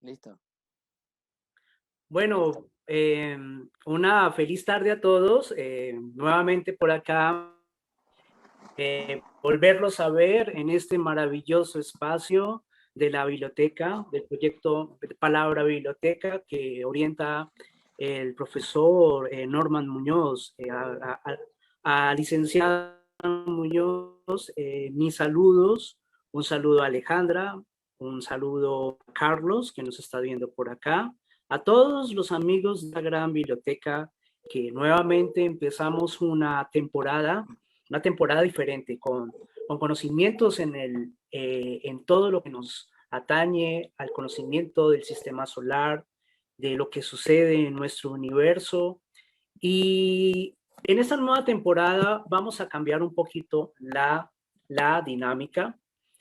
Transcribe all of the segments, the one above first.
Listo. Bueno, una feliz tarde a todos. Nuevamente por acá, volverlos a ver en este maravilloso espacio de la biblioteca, del proyecto Palabra Biblioteca que orienta el profesor Norman Muñoz, a licenciado Muñoz, mis saludos, un saludo a Alejandra, un saludo a Carlos que nos está viendo por acá, a todos los amigos de la gran biblioteca que nuevamente empezamos una temporada diferente, con conocimientos en todo lo que nos atañe al conocimiento del sistema solar, de lo que sucede en nuestro universo. Y en esta nueva temporada vamos a cambiar un poquito la dinámica.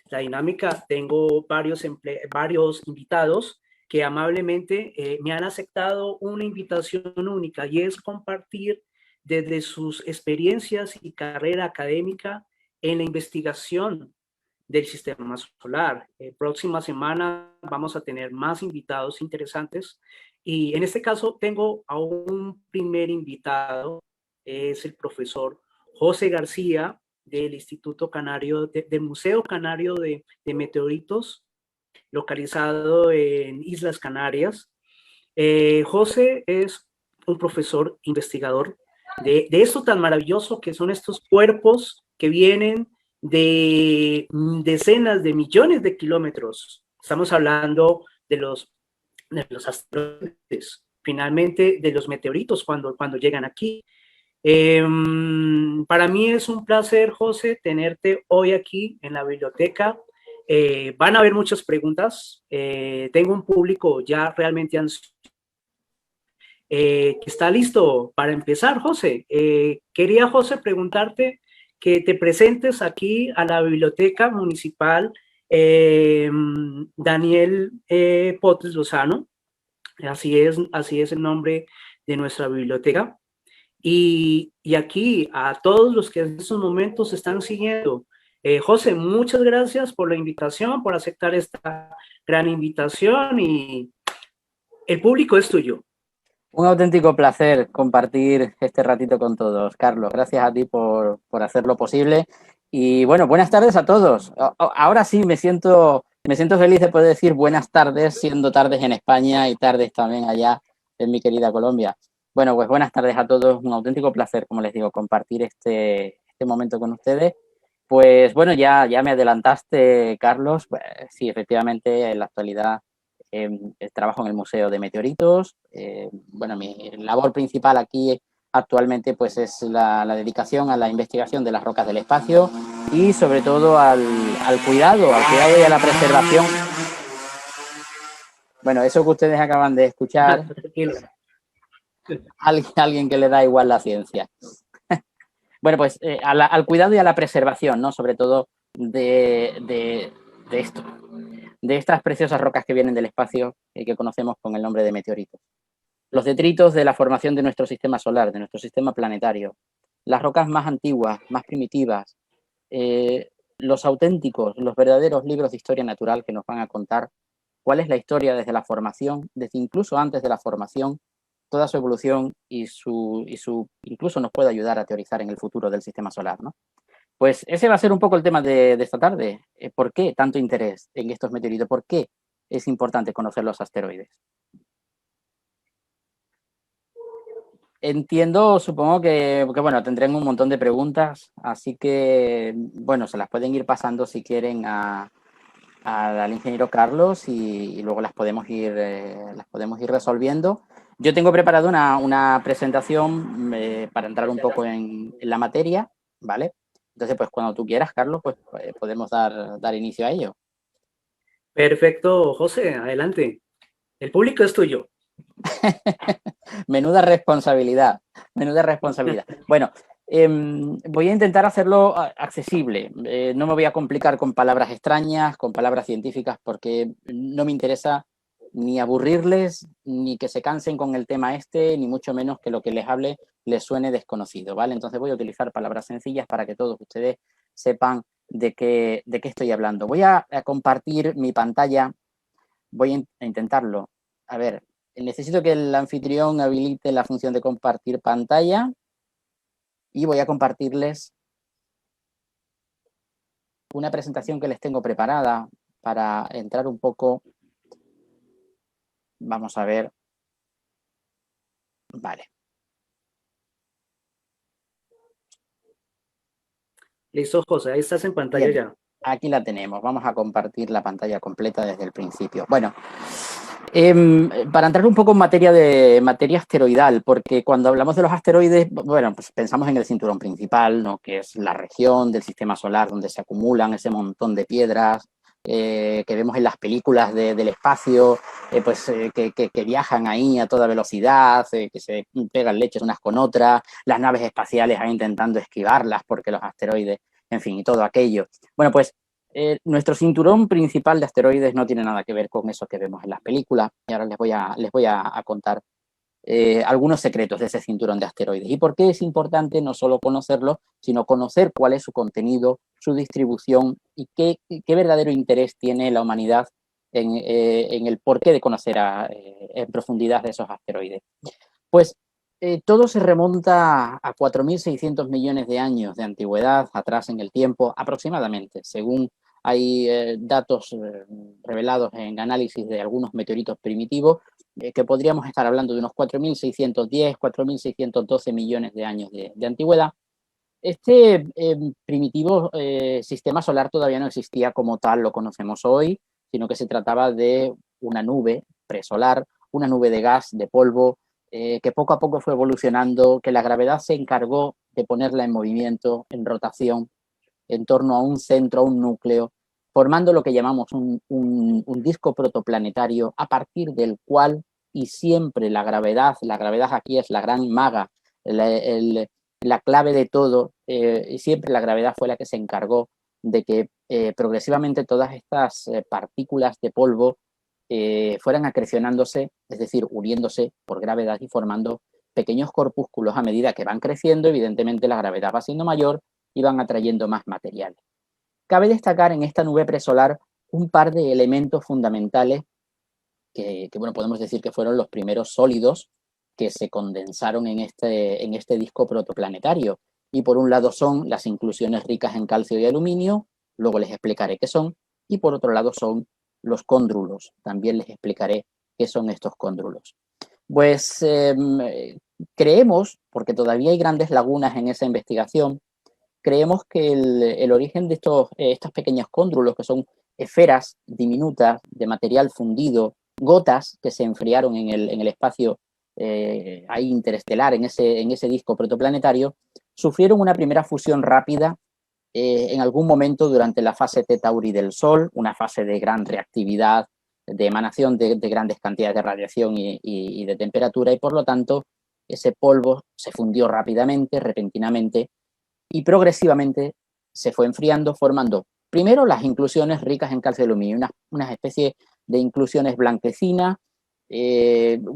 La dinámica, tengo varios invitados que amablemente me han aceptado una invitación única y es compartir desde sus experiencias y carrera académica en la investigación del sistema solar. Próxima semana vamos a tener más invitados interesantes y en este caso tengo a un primer invitado, es el profesor José García del Instituto Canario, del Museo Canario de Meteoritos, localizado en Islas Canarias. José es un profesor investigador de esto tan maravilloso que son estos cuerpos que vienen de decenas de millones de kilómetros. Estamos hablando de los asteroides, finalmente de los meteoritos cuando llegan aquí. Para mí es un placer, José, tenerte hoy aquí en la biblioteca. Van a haber muchas preguntas. Tengo un público ya realmente ansioso que está listo para empezar, José. Quería, José, preguntarte que te presentes aquí a la Biblioteca Municipal Daniel Potes Lozano. Así es el nombre de nuestra biblioteca. Y aquí a todos los que en estos momentos están siguiendo. José, muchas gracias por la invitación, por aceptar esta gran invitación y el público es tuyo. Un auténtico placer compartir este ratito con todos, Carlos. Gracias a ti por hacerlo posible. Y bueno, buenas tardes a todos. Ahora sí me siento feliz de poder decir buenas tardes, siendo tardes en España y tardes también allá en mi querida Colombia. Bueno, pues buenas tardes a todos. Un auténtico placer, como les digo, compartir este momento con ustedes. Pues bueno, ya me adelantaste, Carlos. Pues, sí, efectivamente, en la actualidad trabajo en el Museo de Meteoritos. Bueno, mi labor principal aquí actualmente pues es la dedicación a la investigación de las rocas del espacio y sobre todo al cuidado y a la preservación. Bueno, eso que ustedes acaban de escuchar, alguien que le da igual la ciencia. Bueno, pues al cuidado y a la preservación, ¿no? Sobre todo de esto, de estas preciosas rocas que vienen del espacio que conocemos con el nombre de meteoritos. Los detritos de la formación de nuestro sistema solar, de nuestro sistema planetario, las rocas más antiguas, más primitivas, los auténticos, los verdaderos libros de historia natural que nos van a contar cuál es la historia desde la formación, desde incluso antes de la formación, toda su evolución y incluso nos puede ayudar a teorizar en el futuro del sistema solar, ¿no? Pues ese va a ser un poco el tema de esta tarde. ¿Por qué tanto interés en estos meteoritos? ¿Por qué es importante conocer los asteroides? Entiendo, supongo que bueno, tendrán un montón de preguntas, así que, bueno, se las pueden ir pasando si quieren al ingeniero Carlos y luego las podemos ir resolviendo. Yo tengo preparado una presentación para entrar un poco en la materia, ¿vale? Entonces, pues cuando tú quieras, Carlos, pues podemos dar inicio a ello. Perfecto, José, adelante. El público es tuyo. Menuda responsabilidad, menuda responsabilidad. Bueno, voy a intentar hacerlo accesible. No me voy a complicar con palabras extrañas, con palabras científicas, porque no me interesa ni aburrirles, ni que se cansen con el tema ni mucho menos que lo que les hable les suene desconocido, ¿vale? Entonces voy a utilizar palabras sencillas para que todos ustedes sepan de qué estoy hablando. Voy a compartir mi pantalla voy a intentarlo. A ver, necesito que el anfitrión habilite la función de compartir pantalla y voy a compartirles una presentación que les tengo preparada para entrar un poco. Vamos a ver. Vale. Listo, José, ahí estás en pantalla Bien, ya. aquí la tenemos. Vamos a compartir la pantalla completa desde el principio. Bueno, para entrar un poco en materia asteroidal, porque cuando hablamos de los asteroides, bueno, pues pensamos en el cinturón principal, ¿no? Que es la región del sistema solar donde se acumulan ese montón de piedras que vemos en las películas del espacio, que viajan ahí a toda velocidad, que se pegan leches unas con otras, las naves espaciales ahí intentando esquivarlas porque los asteroides, en fin, y todo aquello. Bueno, pues nuestro cinturón principal de asteroides no tiene nada que ver con eso que vemos en las películas, y ahora les voy a contar algunos secretos de ese cinturón de asteroides y por qué es importante no solo conocerlo, sino conocer cuál es su contenido, su distribución y qué verdadero interés tiene la humanidad en el porqué de conocer en profundidad de esos asteroides. Pues todo se remonta a 4.600 millones de años de antigüedad, atrás en el tiempo, aproximadamente, según hay datos revelados en análisis de algunos meteoritos primitivos, que podríamos estar hablando de unos 4.610, 4.612 millones de años de antigüedad. Este primitivo sistema solar todavía no existía como tal, lo conocemos hoy, sino que se trataba de una nube presolar, una nube de gas, de polvo, que poco a poco fue evolucionando, que la gravedad se encargó de ponerla en movimiento, en rotación, en torno a un centro, a un núcleo, formando lo que llamamos un disco protoplanetario, a partir del cual, y siempre la gravedad aquí es la gran maga, la clave de todo, y siempre la gravedad fue la que se encargó de que progresivamente todas estas partículas de polvo fueran acrecionándose, es decir, uniéndose por gravedad y formando pequeños corpúsculos a medida que van creciendo. Evidentemente la gravedad va siendo mayor y van atrayendo más material. Cabe destacar en esta nube presolar un par de elementos fundamentales bueno, podemos decir que fueron los primeros sólidos que se condensaron en este disco protoplanetario. Y por un lado son las inclusiones ricas en calcio y aluminio, luego les explicaré qué son, y por otro lado son los cóndrulos, también les explicaré qué son estos cóndrulos. Pues creemos, porque todavía hay grandes lagunas en esa investigación, creemos que el origen de estos pequeños cóndrulos, que son esferas diminutas de material fundido, gotas que se enfriaron en el espacio ahí interestelar, en ese disco protoplanetario, sufrieron una primera fusión rápida en algún momento durante la fase T Tauri del Sol, una fase de gran reactividad, de emanación de grandes cantidades de radiación y de temperatura, y por lo tanto ese polvo se fundió rápidamente, repentinamente, y progresivamente se fue enfriando, formando primero las inclusiones ricas en calcio y aluminio, una especie de inclusiones blanquecinas,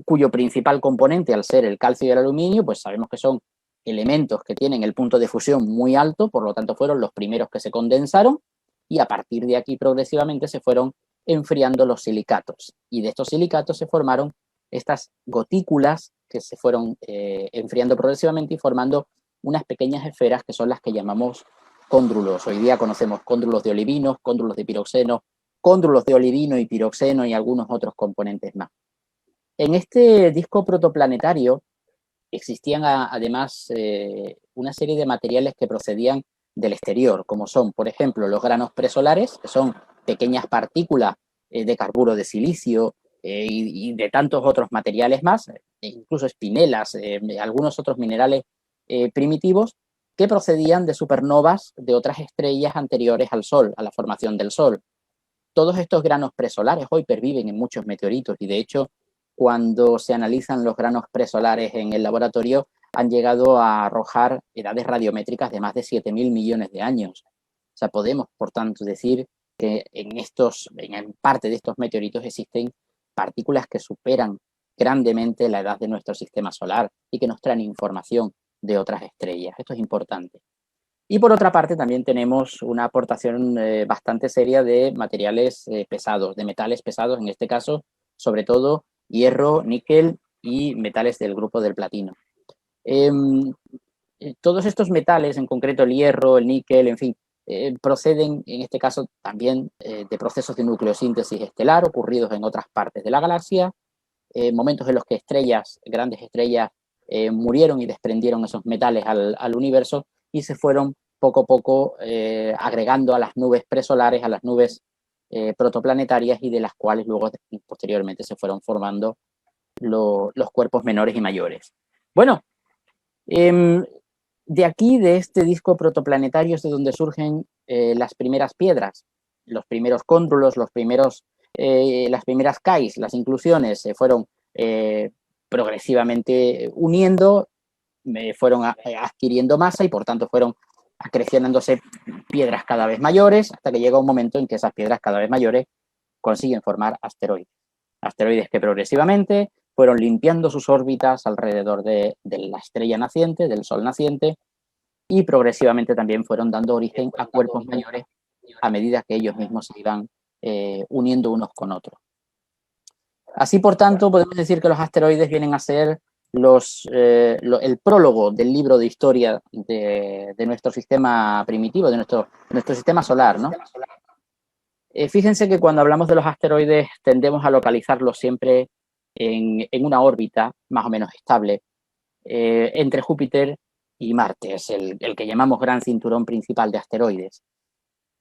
cuyo principal componente, al ser el calcio y el aluminio, pues sabemos que son elementos que tienen el punto de fusión muy alto, por lo tanto fueron los primeros que se condensaron, y a partir de aquí progresivamente se fueron enfriando los silicatos, y de estos silicatos se formaron estas gotículas que se fueron enfriando progresivamente y formando unas pequeñas esferas que son las que llamamos cóndrulos. Hoy día conocemos cóndrulos de olivinos, cóndrulos de piroxeno, cóndrulos de olivino y piroxeno y algunos otros componentes más. En este disco protoplanetario existían además una serie de materiales que procedían del exterior, como son, por ejemplo, los granos presolares, que son pequeñas partículas de carburo de silicio y de tantos otros materiales más, incluso espinelas, algunos otros minerales primitivos que procedían de supernovas de otras estrellas anteriores al Sol, a la formación del Sol. Todos estos granos presolares hoy perviven en muchos meteoritos y de hecho cuando se analizan los granos presolares en el laboratorio han llegado a arrojar edades radiométricas de más de 7.000 millones de años. O sea, podemos, por tanto, decir que en parte de estos meteoritos existen partículas que superan grandemente la edad de nuestro sistema solar y que nos traen información de otras estrellas. Esto es importante. Y por otra parte también tenemos una aportación bastante seria de materiales pesados, de metales pesados, en este caso, sobre todo hierro, níquel y metales del grupo del platino. Todos estos metales, en concreto el hierro, el níquel, en fin, proceden en este caso también de procesos de nucleosíntesis estelar ocurridos en otras partes de la galaxia, momentos en los que estrellas, grandes estrellas, murieron y desprendieron esos metales al universo y se fueron poco a poco agregando a las nubes presolares, a las nubes protoplanetarias, y de las cuales luego posteriormente se fueron formando los cuerpos menores y mayores. Bueno, de aquí, de este disco protoplanetario, es de donde surgen las primeras piedras, los primeros cóndrulos, las primeras CAIs, las inclusiones se fueron progresivamente uniendo, fueron adquiriendo masa y por tanto fueron acrecionándose piedras cada vez mayores, hasta que llega un momento en que esas piedras cada vez mayores consiguen formar asteroides. Asteroides que progresivamente fueron limpiando sus órbitas alrededor de la estrella naciente, del Sol naciente, y progresivamente también fueron dando origen a cuerpos mayores a medida que ellos mismos se iban uniendo unos con otros. Así, por tanto, podemos decir que los asteroides vienen a ser el prólogo del libro de historia de nuestro sistema primitivo, de nuestro sistema solar, ¿no? Fíjense que cuando hablamos de los asteroides tendemos a localizarlos siempre en una órbita más o menos estable entre Júpiter y Marte. Es el que llamamos gran cinturón principal de asteroides.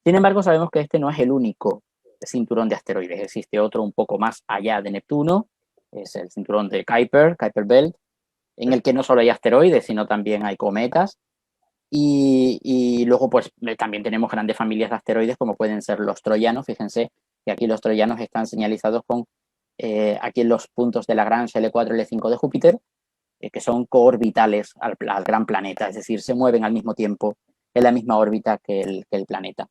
Sin embargo, sabemos que este no es el único cinturón de asteroides. Existe otro un poco más allá de Neptuno, es el cinturón de Kuiper Belt, en el que no solo hay asteroides, sino también hay cometas. Y luego, pues, también tenemos grandes familias de asteroides, como pueden ser los troyanos. Fíjense que aquí los troyanos están señalizados con, aquí en los puntos de Lagrange L4 y L5 de Júpiter, que son coorbitales al gran planeta, es decir, se mueven al mismo tiempo en la misma órbita que el planeta.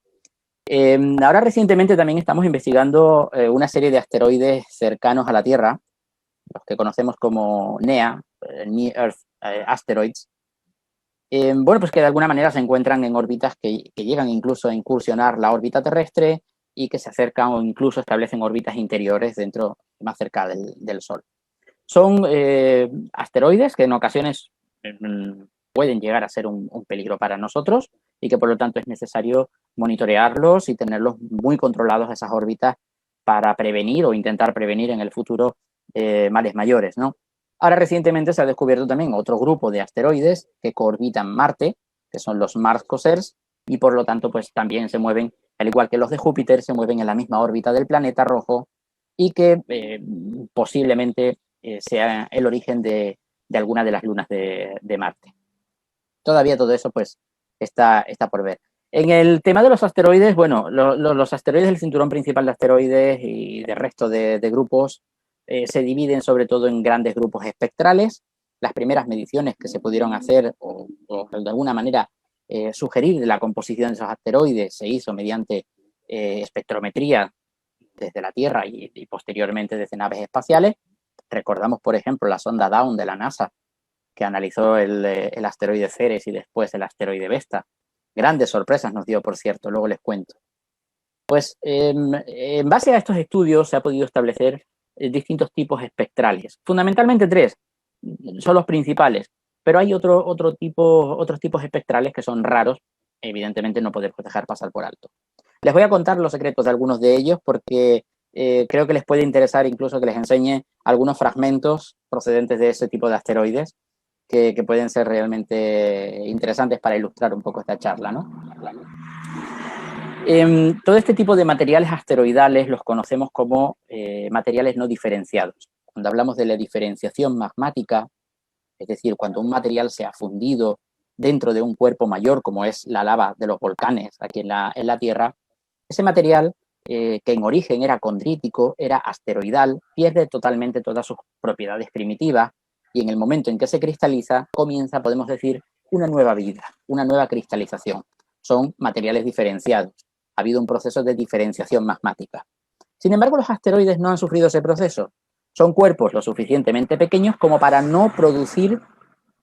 Ahora recientemente también estamos investigando una serie de asteroides cercanos a la Tierra, los que conocemos como NEA, Near Earth Asteroids. Bueno, pues que de alguna manera se encuentran en órbitas que llegan incluso a incursionar la órbita terrestre y que se acercan o incluso establecen órbitas interiores más cerca del Sol. Son asteroides que en ocasiones pueden llegar a ser un peligro para nosotros y que por lo tanto es necesario monitorearlos y tenerlos muy controlados esas órbitas para prevenir o intentar prevenir en el futuro males mayores, ¿no? Ahora recientemente se ha descubierto también otro grupo de asteroides que coorbitan Marte, que son los Mars-Cossers, y por lo tanto pues también se mueven, al igual que los de Júpiter, se mueven en la misma órbita del planeta rojo y que posiblemente sea el origen de alguna de las lunas de Marte. Todavía todo eso pues está por ver. En el tema de los asteroides, bueno, los asteroides del cinturón principal de asteroides y del resto de grupos se dividen sobre todo en grandes grupos espectrales. Las primeras mediciones que se pudieron hacer o de alguna manera sugerir de la composición de esos asteroides se hizo mediante espectrometría desde la Tierra y posteriormente desde naves espaciales. Recordamos, por ejemplo, la sonda Dawn de la NASA, que analizó el asteroide Ceres y después el asteroide Vesta. Grandes sorpresas nos dio, por cierto, luego les cuento. Pues en base a estos estudios se ha podido establecer distintos tipos espectrales. Fundamentalmente tres, son los principales, pero hay otros tipos espectrales que son raros, evidentemente no podemos dejar pasar por alto. Les voy a contar los secretos de algunos de ellos porque creo que les puede interesar incluso que les enseñe algunos fragmentos procedentes de ese tipo de asteroides que pueden ser realmente interesantes para ilustrar un poco esta charla, ¿no? Todo este tipo de materiales asteroidales los conocemos como materiales no diferenciados. Cuando hablamos de la diferenciación magmática, es decir, cuando un material se ha fundido dentro de un cuerpo mayor, como es la lava de los volcanes aquí en la Tierra, ese material, que en origen era condrítico, era asteroidal, pierde totalmente todas sus propiedades primitivas y en el momento en que se cristaliza comienza, podemos decir, una nueva vida, una nueva cristalización. Son materiales diferenciados. Ha habido un proceso de diferenciación magmática. Sin embargo, los asteroides no han sufrido ese proceso. Son cuerpos lo suficientemente pequeños como para no producir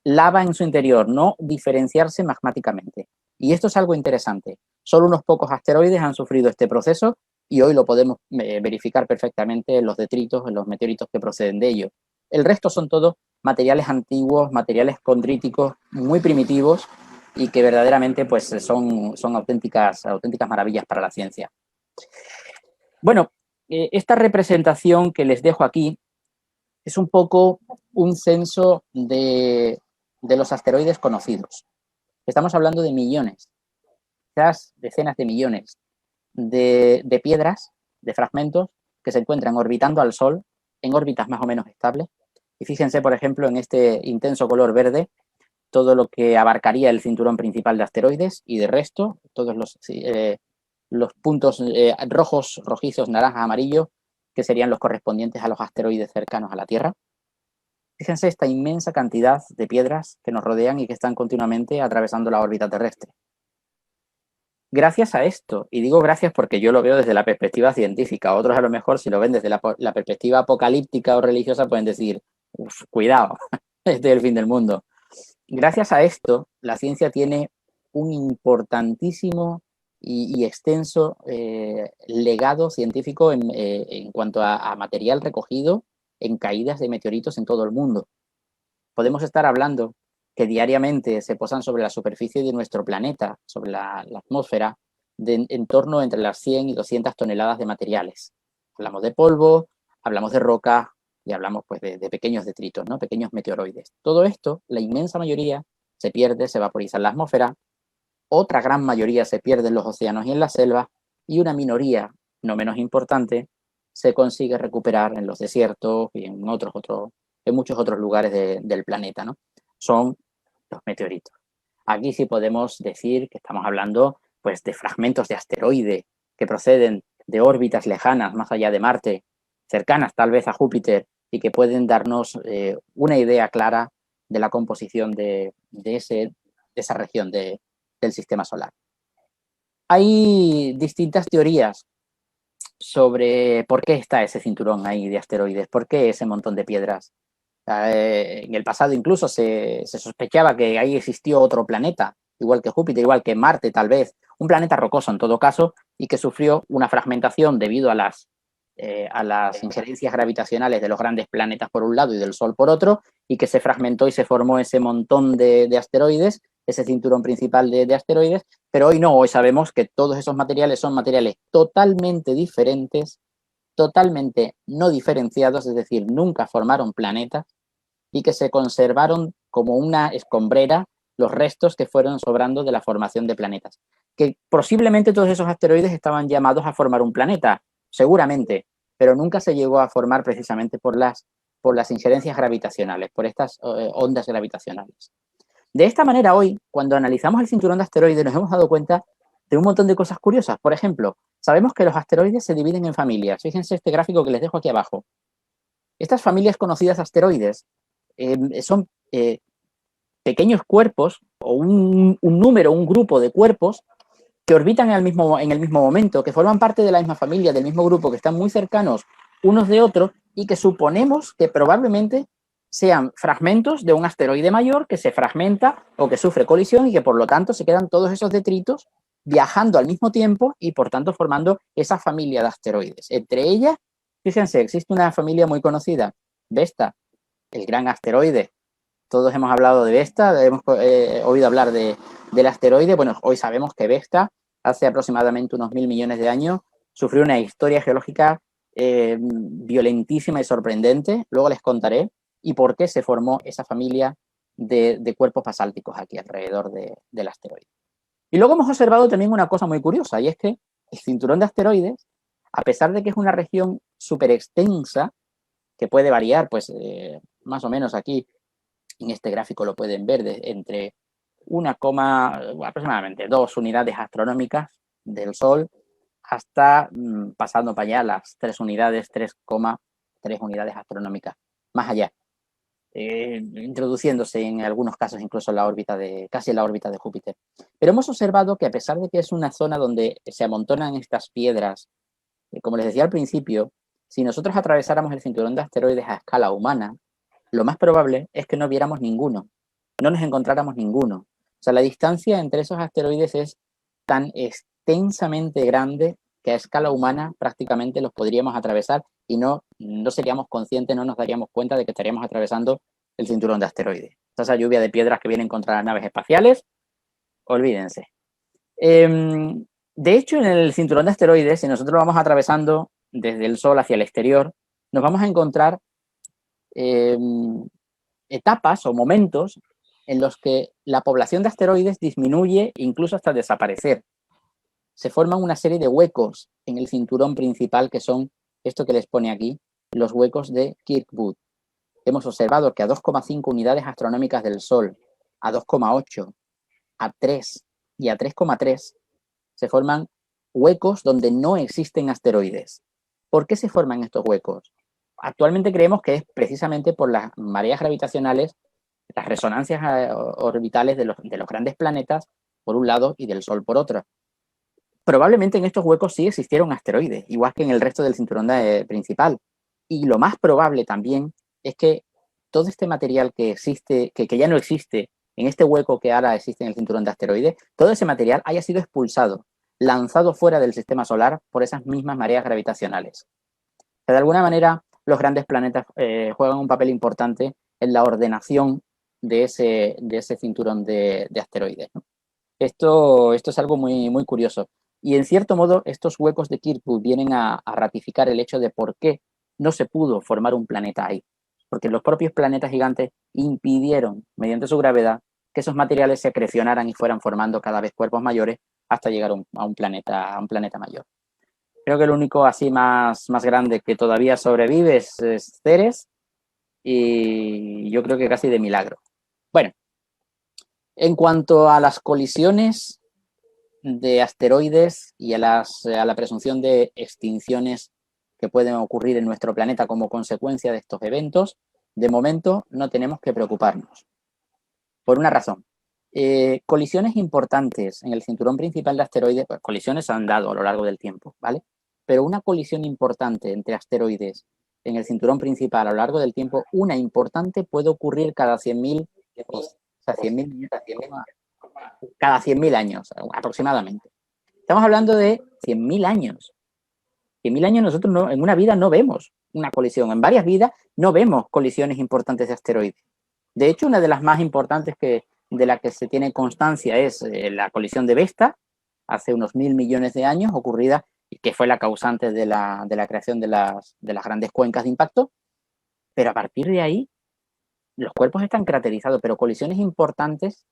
lava en su interior, no diferenciarse magmáticamente. Y esto es algo interesante. Solo unos pocos asteroides han sufrido este proceso y hoy lo podemos verificar perfectamente en los detritos, en los meteoritos que proceden de ellos. El resto son todos materiales antiguos, materiales condríticos muy primitivos y que verdaderamente pues, son auténticas maravillas para la ciencia. Bueno, esta representación que les dejo aquí es un poco un censo de los asteroides conocidos. Estamos hablando de millones, quizás decenas de millones de piedras, de fragmentos que se encuentran orbitando al Sol en órbitas más o menos estables. Y fíjense, por ejemplo, en este intenso color verde, todo lo que abarcaría el cinturón principal de asteroides y de resto, todos los puntos rojos, rojizos, naranjas, amarillos, que serían los correspondientes a los asteroides cercanos a la Tierra. Fíjense esta inmensa cantidad de piedras que nos rodean y que están continuamente atravesando la órbita terrestre. Gracias a esto, y digo gracias porque yo lo veo desde la perspectiva científica, otros a lo mejor si lo ven desde la perspectiva apocalíptica o religiosa pueden decir, cuidado, este es el fin del mundo. Gracias a esto, la ciencia tiene un importantísimo y extenso legado científico en cuanto a material recogido en caídas de meteoritos en todo el mundo. Podemos estar hablando que diariamente se posan sobre la superficie de nuestro planeta, sobre la atmósfera, en torno entre las 100 y 200 toneladas de materiales. Hablamos de polvo, hablamos de roca y hablamos pues, de pequeños detritos, ¿no? Pequeños meteoroides. Todo esto, la inmensa mayoría, se pierde, se vaporiza en la atmósfera, otra gran mayoría se pierde en los océanos y en la selva, y una minoría, no menos importante, se consigue recuperar en los desiertos y en muchos otros lugares del planeta, ¿no? Son los meteoritos. Aquí sí podemos decir que estamos hablando pues, de fragmentos de asteroide que proceden de órbitas lejanas, más allá de Marte, cercanas tal vez a Júpiter, y que pueden darnos una idea clara de la composición de esa región del sistema solar. Hay distintas teorías sobre por qué está ese cinturón ahí de asteroides, por qué ese montón de piedras. En el pasado incluso se sospechaba que ahí existió otro planeta, igual que Júpiter, igual que Marte tal vez, un planeta rocoso en todo caso, y que sufrió una fragmentación debido a las injerencias gravitacionales de los grandes planetas por un lado y del Sol por otro, y que se fragmentó y se formó ese montón de asteroides, ese cinturón principal de asteroides, pero hoy no, hoy sabemos que todos esos materiales son materiales totalmente diferentes, totalmente no diferenciados, es decir, nunca formaron planetas y que se conservaron como una escombrera los restos que fueron sobrando de la formación de planetas. Que posiblemente todos esos asteroides estaban llamados a formar un planeta, seguramente, pero nunca se llegó a formar precisamente por las injerencias gravitacionales, por estas ondas gravitacionales. De esta manera hoy, cuando analizamos el cinturón de asteroides, nos hemos dado cuenta de un montón de cosas curiosas. Por ejemplo, sabemos que los asteroides se dividen en familias. Fíjense este gráfico que les dejo aquí abajo. Estas familias conocidas asteroides son pequeños cuerpos o un grupo de cuerpos que orbitan en el mismo momento, que forman parte de la misma familia, del mismo grupo, que están muy cercanos unos de otros y que suponemos que probablemente sean fragmentos de un asteroide mayor que se fragmenta o que sufre colisión y que por lo tanto se quedan todos esos detritos viajando al mismo tiempo y por tanto formando esa familia de asteroides. Entre ellas, fíjense, existe una familia muy conocida, Vesta, el gran asteroide. Todos hemos hablado de Vesta, hemos oído hablar del asteroide. Bueno, hoy sabemos que Vesta, hace aproximadamente unos 1000 millones de años, sufrió una historia geológica violentísima y sorprendente. Luego les contaré y por qué se formó esa familia de cuerpos basálticos aquí alrededor del asteroide. Y luego hemos observado también una cosa muy curiosa, y es que el cinturón de asteroides, a pesar de que es una región súper extensa, que puede variar, pues más o menos aquí, en este gráfico lo pueden ver, entre aproximadamente 2 unidades astronómicas del Sol, hasta pasando para allá las 3 unidades, 3,3 unidades astronómicas, más allá. Introduciéndose en algunos casos incluso en casi en la órbita de Júpiter. Pero hemos observado que a pesar de que es una zona donde se amontonan estas piedras, como les decía al principio, si nosotros atravesáramos el cinturón de asteroides a escala humana, lo más probable es que no viéramos ninguno, no nos encontráramos ninguno, O sea, la distancia entre esos asteroides es tan extensamente grande que a escala humana prácticamente los podríamos atravesar y no seríamos conscientes, no nos daríamos cuenta de que estaríamos atravesando el cinturón de asteroides. Esa lluvia de piedras que vienen contra las naves espaciales, olvídense. De hecho, en el cinturón de asteroides, si nosotros vamos atravesando desde el Sol hacia el exterior, nos vamos a encontrar etapas o momentos en los que la población de asteroides disminuye incluso hasta desaparecer. Se forman una serie de huecos en el cinturón principal que son esto que les pone aquí, los huecos de Kirkwood. Hemos observado que a 2,5 unidades astronómicas del Sol, a 2,8, a 3 y a 3,3 se forman huecos donde no existen asteroides. ¿Por qué se forman estos huecos? Actualmente creemos que es precisamente por las mareas gravitacionales, las resonancias orbitales de los grandes planetas, por un lado, y del Sol por otro. Probablemente en estos huecos sí existieron asteroides, igual que en el resto del cinturón principal. Y lo más probable también es que todo este material que existe, que ya no existe en este hueco que ahora existe en el cinturón de asteroides, todo ese material haya sido expulsado, lanzado fuera del sistema solar por esas mismas mareas gravitacionales. O sea, de alguna manera, los grandes planetas juegan un papel importante en la ordenación de ese cinturón de asteroides, ¿no? Esto es algo muy, muy curioso. Y en cierto modo, estos huecos de Kirkwood vienen a ratificar el hecho de por qué no se pudo formar un planeta ahí. Porque los propios planetas gigantes impidieron, mediante su gravedad, que esos materiales se acrecionaran y fueran formando cada vez cuerpos mayores hasta llegar a un planeta mayor. Creo que el único así más grande que todavía sobrevive es Ceres, y yo creo que casi de milagro. Bueno, en cuanto a las colisiones de asteroides y a la presunción de extinciones que pueden ocurrir en nuestro planeta como consecuencia de estos eventos, de momento no tenemos que preocuparnos. Por una razón. Colisiones importantes en el cinturón principal de asteroides, pues colisiones se han dado a lo largo del tiempo, ¿vale? Pero una colisión importante entre asteroides en el cinturón principal a lo largo del tiempo, una importante puede ocurrir cada 100.000, o sea, 100.000, cada 100.000 años aproximadamente. Estamos hablando de 100.000 años. 100.000 años nosotros no, en una vida no vemos una colisión. En varias vidas no vemos colisiones importantes de asteroides. De hecho, una de las más importantes de la que se tiene constancia es la colisión de Vesta, hace unos 1.000 millones de años, ocurrida, y que fue la causante de la creación de las grandes cuencas de impacto. Pero a partir de ahí, los cuerpos están craterizados, pero colisiones importantes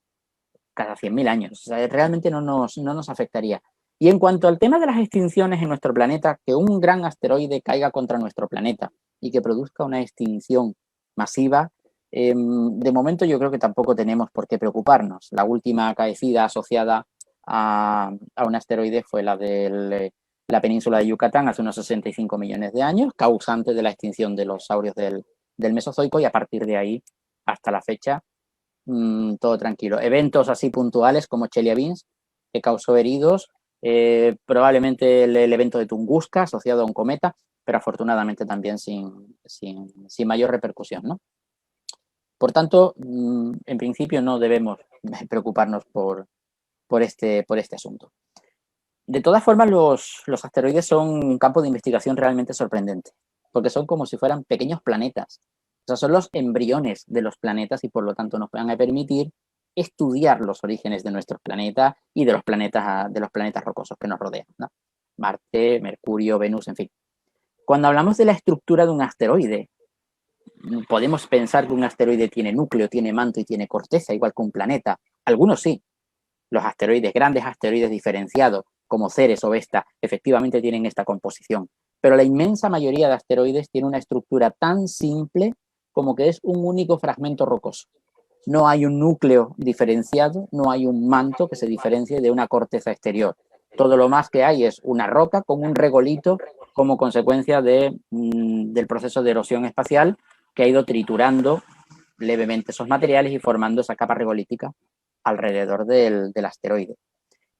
cada 100.000 años. O sea, realmente no nos afectaría. Y en cuanto al tema de las extinciones en nuestro planeta, que un gran asteroide caiga contra nuestro planeta y que produzca una extinción masiva, de momento yo creo que tampoco tenemos por qué preocuparnos. La última acaecida asociada a un asteroide fue la de la península de Yucatán hace unos 65 millones de años, causante de la extinción de los saurios del Mesozoico, y a partir de ahí, hasta la fecha, todo tranquilo. Eventos así puntuales como Chelyabinsk, que causó heridos, probablemente el evento de Tunguska asociado a un cometa, pero afortunadamente también sin mayor repercusión, ¿no? Por tanto, en principio no debemos preocuparnos por este asunto. De todas formas, los asteroides son un campo de investigación realmente sorprendente, porque son como si fueran pequeños planetas. O sea, son los embriones de los planetas y por lo tanto nos van a permitir estudiar los orígenes de nuestros planetas y de los planetas rocosos que nos rodean, ¿no? Marte, Mercurio, Venus, en fin. Cuando hablamos de la estructura de un asteroide, podemos pensar que un asteroide tiene núcleo, tiene manto y tiene corteza, igual que un planeta. Algunos sí. Los asteroides, grandes asteroides diferenciados, como Ceres o Vesta, efectivamente tienen esta composición. Pero la inmensa mayoría de asteroides tiene una estructura tan simple como que es un único fragmento rocoso. No hay un núcleo diferenciado, no hay un manto que se diferencie de una corteza exterior. Todo lo más que hay es una roca con un regolito como consecuencia del proceso de erosión espacial que ha ido triturando levemente esos materiales y formando esa capa regolítica alrededor del asteroide.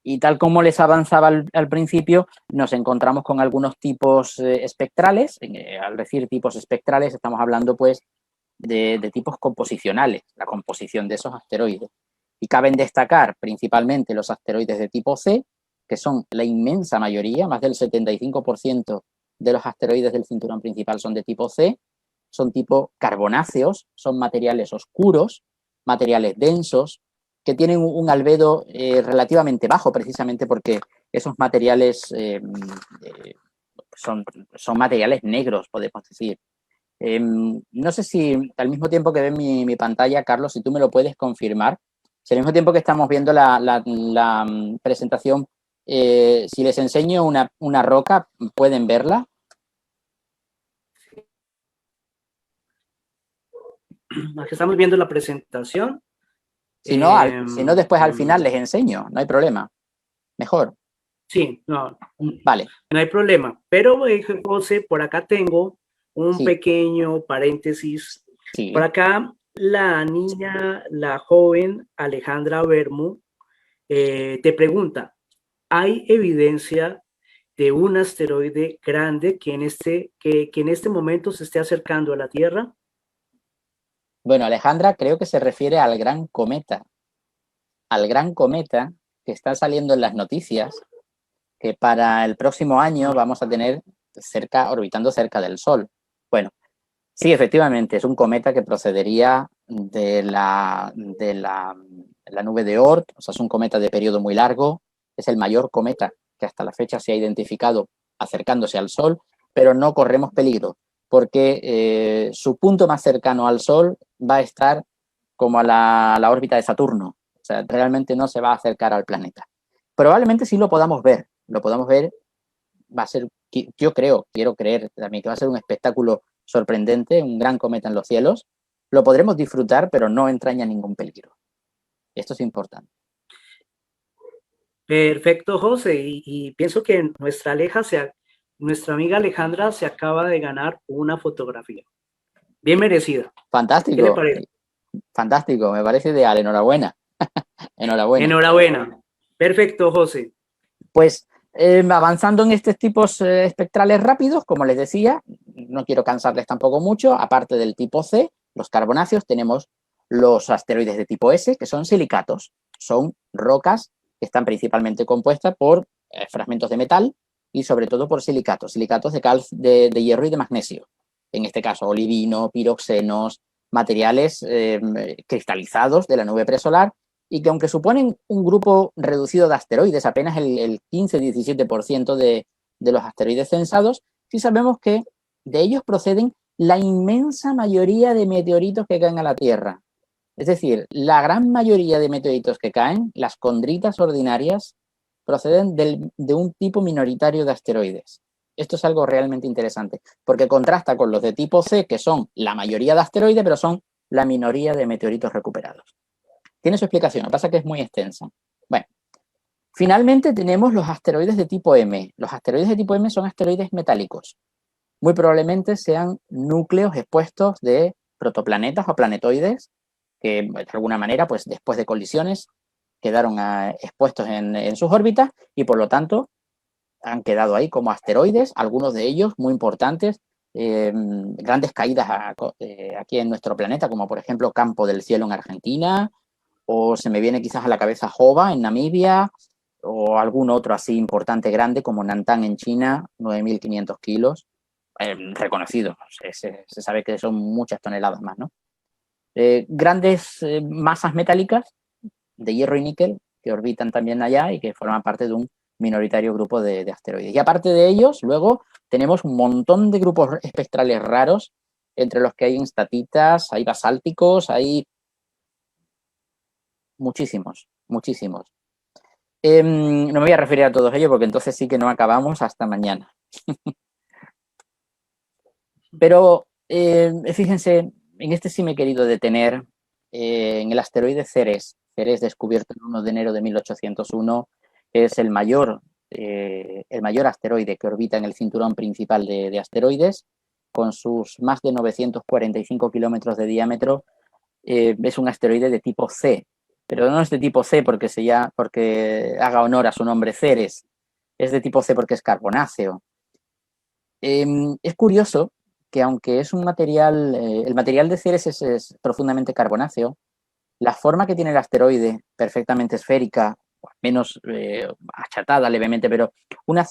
Y tal como les avanzaba al principio, nos encontramos con algunos tipos espectrales. Al decir tipos espectrales, estamos hablando pues de tipos composicionales, la composición de esos asteroides. Y caben destacar principalmente los asteroides de tipo C, que son la inmensa mayoría, más del 75% de los asteroides del cinturón principal son de tipo C, son tipo carbonáceos, son materiales oscuros, materiales densos, que tienen un albedo relativamente bajo, precisamente porque esos materiales son materiales negros, podemos decir. No sé si al mismo tiempo que ves mi pantalla, Carlos, si tú me lo puedes confirmar, si al mismo tiempo que estamos viendo la presentación, si les enseño una roca, ¿pueden verla? Aquí estamos viendo la presentación. Si no, si no, después al final les enseño, no hay problema. Mejor. Sí, no, vale. No hay problema. Pero, José, por acá tengo un pequeño paréntesis. Sí. Por acá, la niña, la joven Alejandra Bermu, te pregunta, ¿hay evidencia de un asteroide grande que en este momento se esté acercando a la Tierra? Bueno, Alejandra creo que se refiere al gran cometa. Al gran cometa que está saliendo en las noticias, que para el próximo año vamos a tener orbitando cerca del Sol. Bueno, sí, efectivamente, es un cometa que procedería de la nube de Oort, o sea, es un cometa de periodo muy largo, es el mayor cometa que hasta la fecha se ha identificado acercándose al Sol, pero no corremos peligro, porque su punto más cercano al Sol va a estar como a la órbita de Saturno, o sea, realmente no se va a acercar al planeta. Probablemente sí lo podamos ver, va a ser, yo quiero creer también que va a ser un espectáculo sorprendente, un gran cometa en los cielos. Lo podremos disfrutar, pero no entraña ningún peligro. Esto es importante. Perfecto, José. Y pienso que nuestra amiga Alejandra se acaba de ganar una fotografía. Bien merecida. Fantástico. ¿Qué le parece? Fantástico, me parece ideal. Enhorabuena. Enhorabuena. Enhorabuena. Perfecto, José. Pues avanzando en estos tipos espectrales rápidos, como les decía, no quiero cansarles tampoco mucho, aparte del tipo C, los carbonáceos, tenemos los asteroides de tipo S, que son silicatos, son rocas que están principalmente compuestas por fragmentos de metal y sobre todo por silicatos de hierro y de magnesio, en este caso olivino, piroxenos, materiales cristalizados de la nube presolar, y que aunque suponen un grupo reducido de asteroides, apenas el 15-17% de los asteroides censados, sí sabemos que de ellos proceden la inmensa mayoría de meteoritos que caen a la Tierra. Es decir, la gran mayoría de meteoritos que caen, las condritas ordinarias, proceden de un tipo minoritario de asteroides. Esto es algo realmente interesante, porque contrasta con los de tipo C, que son la mayoría de asteroides, pero son la minoría de meteoritos recuperados. Tiene su explicación, lo que pasa es que es muy extensa. Bueno, finalmente tenemos los asteroides de tipo M. Los asteroides de tipo M son asteroides metálicos. Muy probablemente sean núcleos expuestos de protoplanetas o planetoides que de alguna manera, pues después de colisiones, quedaron expuestos en sus órbitas y por lo tanto han quedado ahí como asteroides, algunos de ellos muy importantes, grandes caídas aquí en nuestro planeta, como por ejemplo Campo del Cielo en Argentina, o se me viene quizás a la cabeza Jova en Namibia, o algún otro así importante grande como Nantang en China, 9.500 kilos, reconocido, se sabe que son muchas toneladas más, ¿no? Grandes masas metálicas de hierro y níquel que orbitan también allá y que forman parte de un minoritario grupo de asteroides. Y aparte de ellos, luego tenemos un montón de grupos espectrales raros, entre los que hay instatitas, hay basálticos, hay muchísimos, muchísimos. No me voy a referir a todos ellos porque entonces sí que no acabamos hasta mañana. Pero fíjense, en este sí me he querido detener, en el asteroide Ceres. Ceres, descubierto el 1 de enero de 1801, es el mayor asteroide que orbita en el cinturón principal de asteroides, con sus más de 945 kilómetros de diámetro. Es un asteroide de tipo C, pero no es de tipo C porque haga honor a su nombre Ceres, es de tipo C porque es carbonáceo. Es curioso que aunque es un material, el material de Ceres es profundamente carbonáceo, la forma que tiene el asteroide, perfectamente esférica, menos achatada levemente, pero una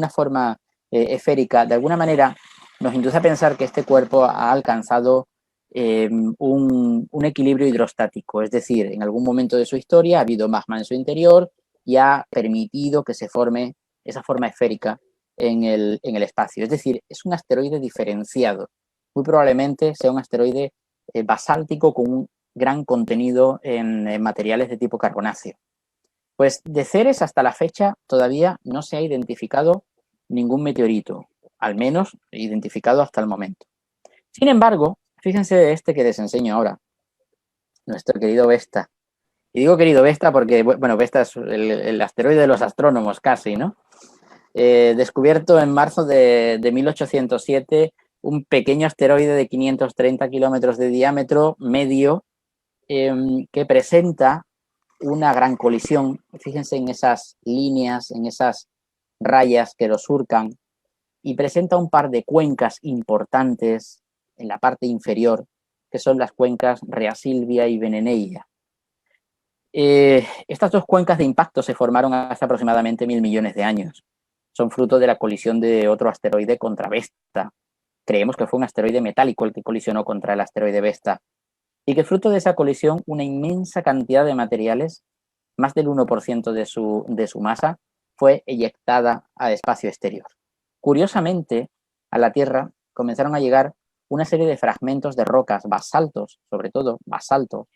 forma esférica, de alguna manera nos induce a pensar que este cuerpo ha alcanzado un equilibrio hidrostático, es decir, en algún momento de su historia ha habido magma en su interior y ha permitido que se forme esa forma esférica en el espacio. Es decir, es un asteroide diferenciado. Muy probablemente sea un asteroide basáltico con un gran contenido en materiales de tipo carbonáceo. Pues de Ceres hasta la fecha todavía no se ha identificado ningún meteorito, al menos identificado hasta el momento. Sin embargo, fíjense este que les enseño ahora, nuestro querido Vesta. Y digo querido Vesta porque, bueno, Vesta es el asteroide de los astrónomos casi, ¿no? Descubierto en marzo de 1807, un pequeño asteroide de 530 kilómetros de diámetro medio que presenta una gran colisión. Fíjense en esas líneas, en esas rayas que lo surcan, y presenta un par de cuencas importantes en la parte inferior, que son las cuencas Rea Silvia y Veneneia. Estas dos cuencas de impacto se formaron hace aproximadamente 1.000 millones de años. Son fruto de la colisión de otro asteroide contra Vesta. Creemos que fue un asteroide metálico el que colisionó contra el asteroide Vesta, y que fruto de esa colisión una inmensa cantidad de materiales, más del 1% de su masa, fue eyectada al espacio exterior. Curiosamente, a la Tierra comenzaron a llegar una serie de fragmentos de rocas, basaltos, sobre todo basaltos,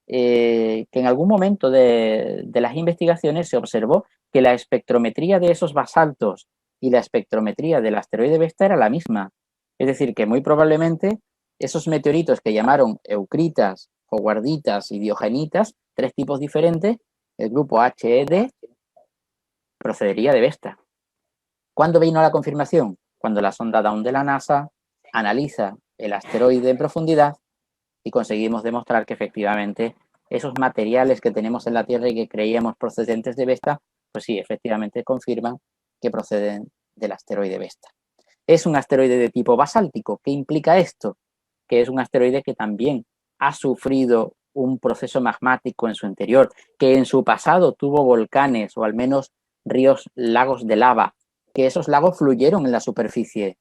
que en algún momento de las investigaciones se observó que la espectrometría de esos basaltos y la espectrometría del asteroide Vesta era la misma. Es decir, que muy probablemente esos meteoritos que llamaron eucritas, howarditas y diogenitas, tres tipos diferentes, el grupo HED, procedería de Vesta. ¿Cuándo vino la confirmación? Cuando la sonda Dawn de la NASA analiza el asteroide en profundidad y conseguimos demostrar que efectivamente esos materiales que tenemos en la Tierra y que creíamos procedentes de Vesta, pues sí, efectivamente confirman que proceden del asteroide Vesta. Es un asteroide de tipo basáltico. ¿Qué implica esto? Que es un asteroide que también ha sufrido un proceso magmático en su interior, que en su pasado tuvo volcanes o al menos ríos, lagos de lava, que esos lagos fluyeron en la superficie,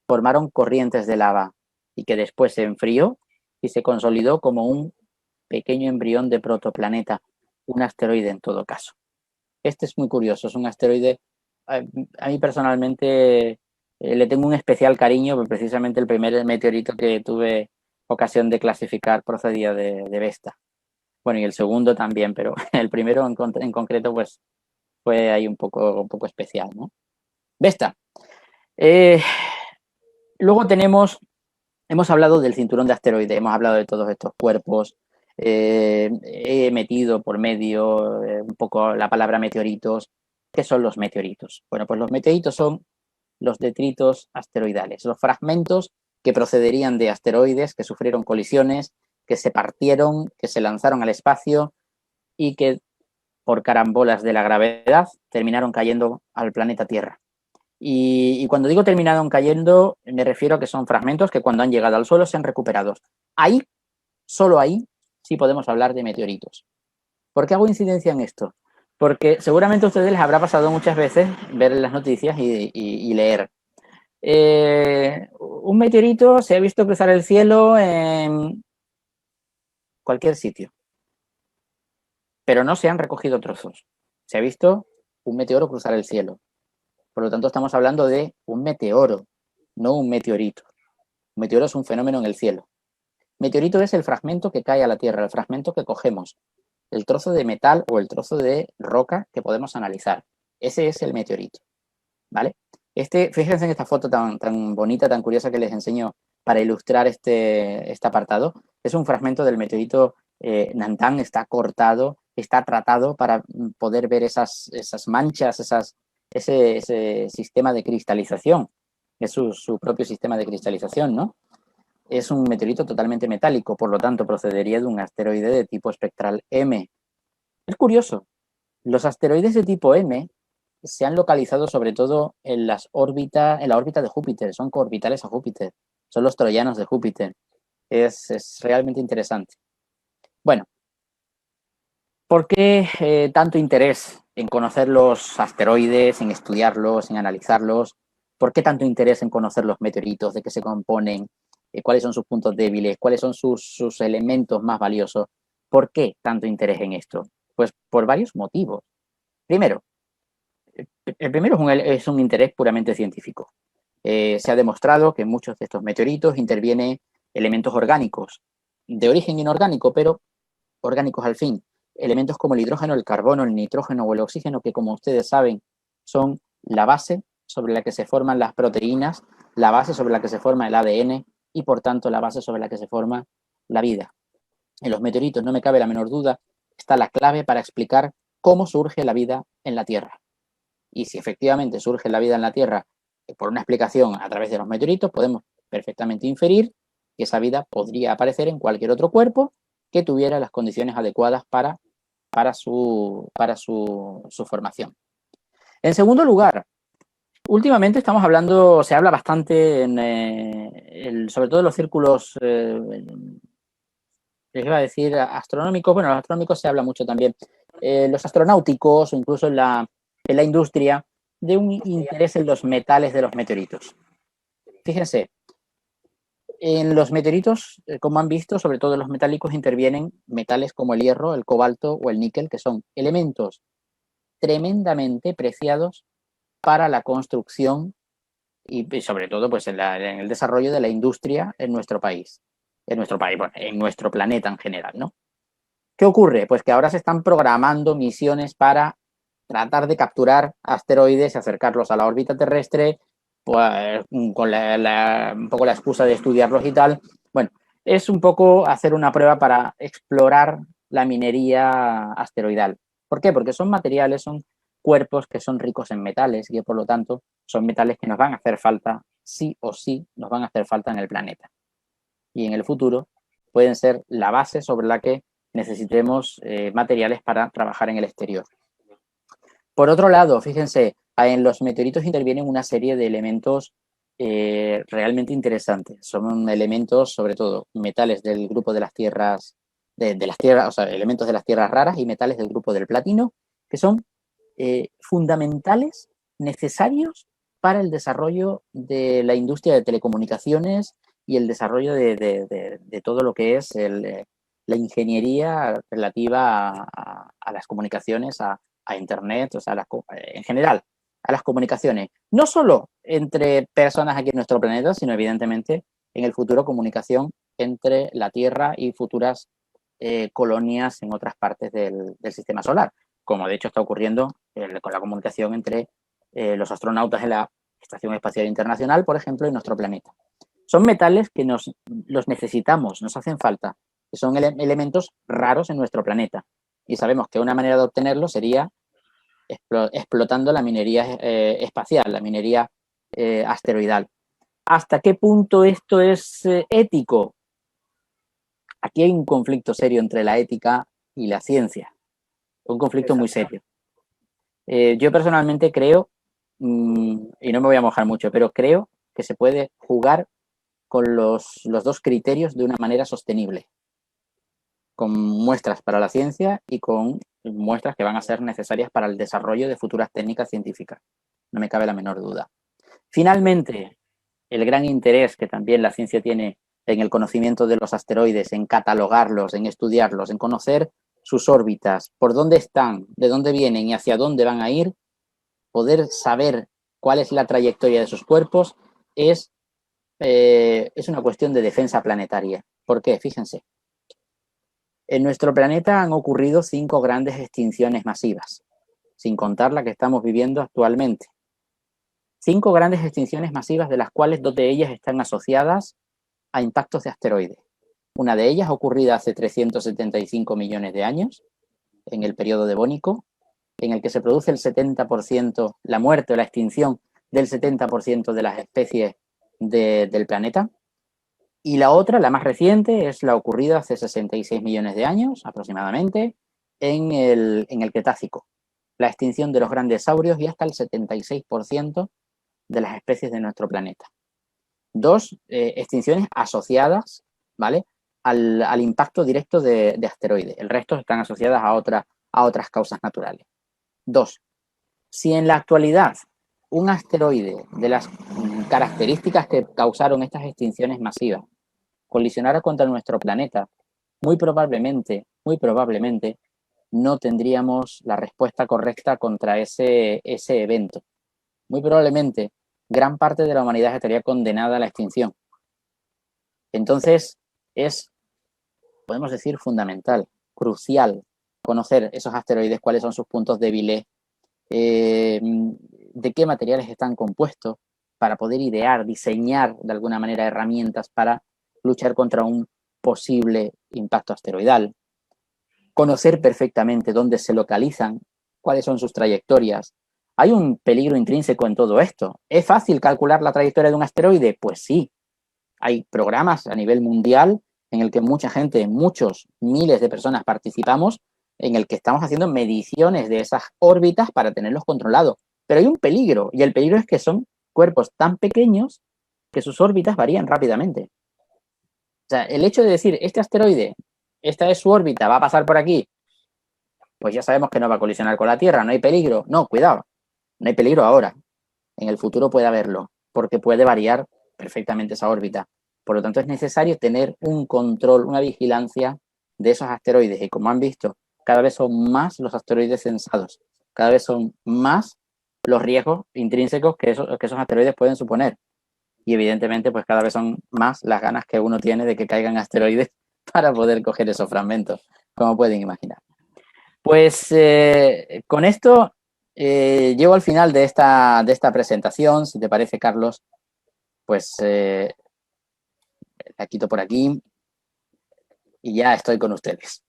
formaron corrientes de lava y que después se enfrió y se consolidó como un pequeño embrión de protoplaneta, un asteroide en todo caso. Este es muy curioso, es un asteroide, a mí personalmente le tengo un especial cariño, porque precisamente el primer meteorito que tuve ocasión de clasificar procedía de Vesta. Bueno, y el segundo también, pero el primero en concreto pues fue ahí un poco especial, ¿no? Vesta. Luego hemos hablado del cinturón de asteroides, hemos hablado de todos estos cuerpos, he metido por medio un poco la palabra meteoritos. ¿Qué son los meteoritos? Bueno, pues los meteoritos son los detritos asteroidales, los fragmentos que procederían de asteroides que sufrieron colisiones, que se partieron, que se lanzaron al espacio y que por carambolas de la gravedad terminaron cayendo al planeta Tierra. Y cuando digo terminaron cayendo, me refiero a que son fragmentos que cuando han llegado al suelo se han recuperado. Ahí, solo ahí, sí podemos hablar de meteoritos. ¿Por qué hago incidencia en esto? Porque seguramente a ustedes les habrá pasado muchas veces ver las noticias y leer. Un meteorito se ha visto cruzar el cielo en cualquier sitio, pero no se han recogido trozos. Se ha visto un meteoro cruzar el cielo. Por lo tanto, estamos hablando de un meteoro, no un meteorito. Un meteoro es un fenómeno en el cielo. Meteorito es el fragmento que cae a la Tierra, el fragmento que cogemos, el trozo de metal o el trozo de roca que podemos analizar. Ese es el meteorito, ¿vale? Fíjense en esta foto tan bonita, tan curiosa que les enseño para ilustrar este apartado. Es un fragmento del meteorito Nantan, está cortado, está tratado para poder ver esas manchas, ese sistema de cristalización. Es su propio sistema de cristalización, ¿no? Es un meteorito totalmente metálico, por lo tanto procedería de un asteroide de tipo espectral M. Es curioso, los asteroides de tipo M se han localizado sobre todo en la órbita de Júpiter, son coorbitales a Júpiter, son los troyanos de Júpiter. Es realmente interesante. Bueno, ¿por qué tanto interés en conocer los asteroides, en estudiarlos, en analizarlos? ¿Por qué tanto interés en conocer los meteoritos, de qué se componen, cuáles son sus puntos débiles, cuáles son sus elementos más valiosos? ¿Por qué tanto interés en esto? Pues por varios motivos. Primero, el primero es un interés puramente científico. Se ha demostrado que en muchos de estos meteoritos intervienen elementos orgánicos, de origen inorgánico, pero orgánicos al fin. Elementos como el hidrógeno, el carbono, el nitrógeno o el oxígeno, que como ustedes saben son la base sobre la que se forman las proteínas, la base sobre la que se forma el ADN y por tanto la base sobre la que se forma la vida. En los meteoritos, no me cabe la menor duda, está la clave para explicar cómo surge la vida en la Tierra. Y si efectivamente surge la vida en la Tierra por una explicación a través de los meteoritos, podemos perfectamente inferir que esa vida podría aparecer en cualquier otro cuerpo que tuviera las condiciones adecuadas para su formación. En segundo lugar, últimamente estamos hablando, se habla bastante, sobre todo en los círculos, les iba a decir astronómicos, bueno, los astronómicos se habla mucho también, los astronáuticos o incluso en la industria, de un interés en los metales de los meteoritos. Fíjense, en los meteoritos, como han visto, sobre todo en los metálicos, intervienen metales como el hierro, el cobalto o el níquel, que son elementos tremendamente preciados para la construcción y sobre todo pues, en el desarrollo de la industria en nuestro país. Bueno, en nuestro planeta en general, ¿no? ¿Qué ocurre? Pues que ahora se están programando misiones para tratar de capturar asteroides y acercarlos a la órbita terrestre, pues, con un poco la excusa de estudiarlos y tal. Bueno, es un poco hacer una prueba para explorar la minería asteroidal. ¿Por qué? Porque son materiales, son cuerpos que son ricos en metales y que por lo tanto son metales que nos van a hacer falta, sí o sí, nos van a hacer falta en el planeta. Y en el futuro pueden ser la base sobre la que necesitemos materiales para trabajar en el exterior. Por otro lado, fíjense, en los meteoritos intervienen una serie de elementos realmente interesantes. Son elementos, sobre todo, metales del grupo de las tierras, de las tierras, o sea, elementos de las tierras raras y metales del grupo del platino, que son fundamentales, necesarios para el desarrollo de la industria de telecomunicaciones y el desarrollo de todo lo que es la ingeniería relativa a las comunicaciones, a Internet, o sea, en general, a las comunicaciones. No solo entre personas aquí en nuestro planeta, sino evidentemente en el futuro comunicación entre la Tierra y futuras colonias en otras partes del sistema solar, como de hecho está ocurriendo con la comunicación entre los astronautas en la Estación Espacial Internacional, por ejemplo, y nuestro planeta. Son metales que los necesitamos, nos hacen falta, que son elementos raros en nuestro planeta. Y sabemos que una manera de obtenerlo sería explotando la minería espacial, la minería asteroidal. ¿Hasta qué punto esto es ético? Aquí hay un conflicto serio entre la ética y la ciencia. Un conflicto muy serio. Yo personalmente creo, y no me voy a mojar mucho, pero creo que se puede jugar con los dos criterios de una manera sostenible, con muestras para la ciencia y con muestras que van a ser necesarias para el desarrollo de futuras técnicas científicas. No me cabe la menor duda. Finalmente, el gran interés que también la ciencia tiene en el conocimiento de los asteroides, en catalogarlos, en estudiarlos, en conocer sus órbitas, por dónde están, de dónde vienen y hacia dónde van a ir, poder saber cuál es la trayectoria de sus cuerpos, es una cuestión de defensa planetaria. ¿Por qué? Fíjense. En nuestro planeta han ocurrido 5 grandes extinciones masivas, sin contar la que estamos viviendo actualmente. 5 grandes extinciones masivas, de las cuales 2 de ellas están asociadas a impactos de asteroides. Una de ellas ocurrida hace 375 millones de años, en el periodo devónico, en el que se produce el 70%, la muerte o la extinción del 70% de las especies del planeta. Y la otra, la más reciente, es la ocurrida hace 66 millones de años aproximadamente en el Cretácico. La extinción de los grandes saurios y hasta el 76% de las especies de nuestro planeta. 2 extinciones asociadas, ¿vale?, al impacto directo de asteroides. El resto están asociadas a otras causas naturales. 2. Si en la actualidad un asteroide de las características que causaron estas extinciones masivas colisionara contra nuestro planeta, muy probablemente no tendríamos la respuesta correcta contra ese evento. Muy probablemente gran parte de la humanidad estaría condenada a la extinción. Entonces es, podemos decir, fundamental, crucial conocer esos asteroides, cuáles son sus puntos débiles, de qué materiales están compuestos, para poder idear, diseñar de alguna manera herramientas para luchar contra un posible impacto asteroidal, conocer perfectamente dónde se localizan, cuáles son sus trayectorias. ¿Hay un peligro intrínseco en todo esto? ¿Es fácil calcular la trayectoria de un asteroide? Pues sí. Hay programas a nivel mundial en el que mucha gente, muchos miles de personas participamos, en el que estamos haciendo mediciones de esas órbitas para tenerlos controlados. Pero hay un peligro, y el peligro es que son cuerpos tan pequeños que sus órbitas varían rápidamente. O sea, el hecho de decir, este asteroide, esta es su órbita, va a pasar por aquí, pues ya sabemos que no va a colisionar con la Tierra, no hay peligro. No, cuidado, no hay peligro ahora. En el futuro puede haberlo, porque puede variar perfectamente esa órbita. Por lo tanto, es necesario tener un control, una vigilancia de esos asteroides. Y como han visto, cada vez son más los asteroides censados, cada vez son más los riesgos intrínsecos que esos asteroides pueden suponer. Y evidentemente, pues cada vez son más las ganas que uno tiene de que caigan asteroides para poder coger esos fragmentos, como pueden imaginar. Pues con esto llego al final de esta presentación. Si te parece, Carlos, pues la quito por aquí y ya estoy con ustedes.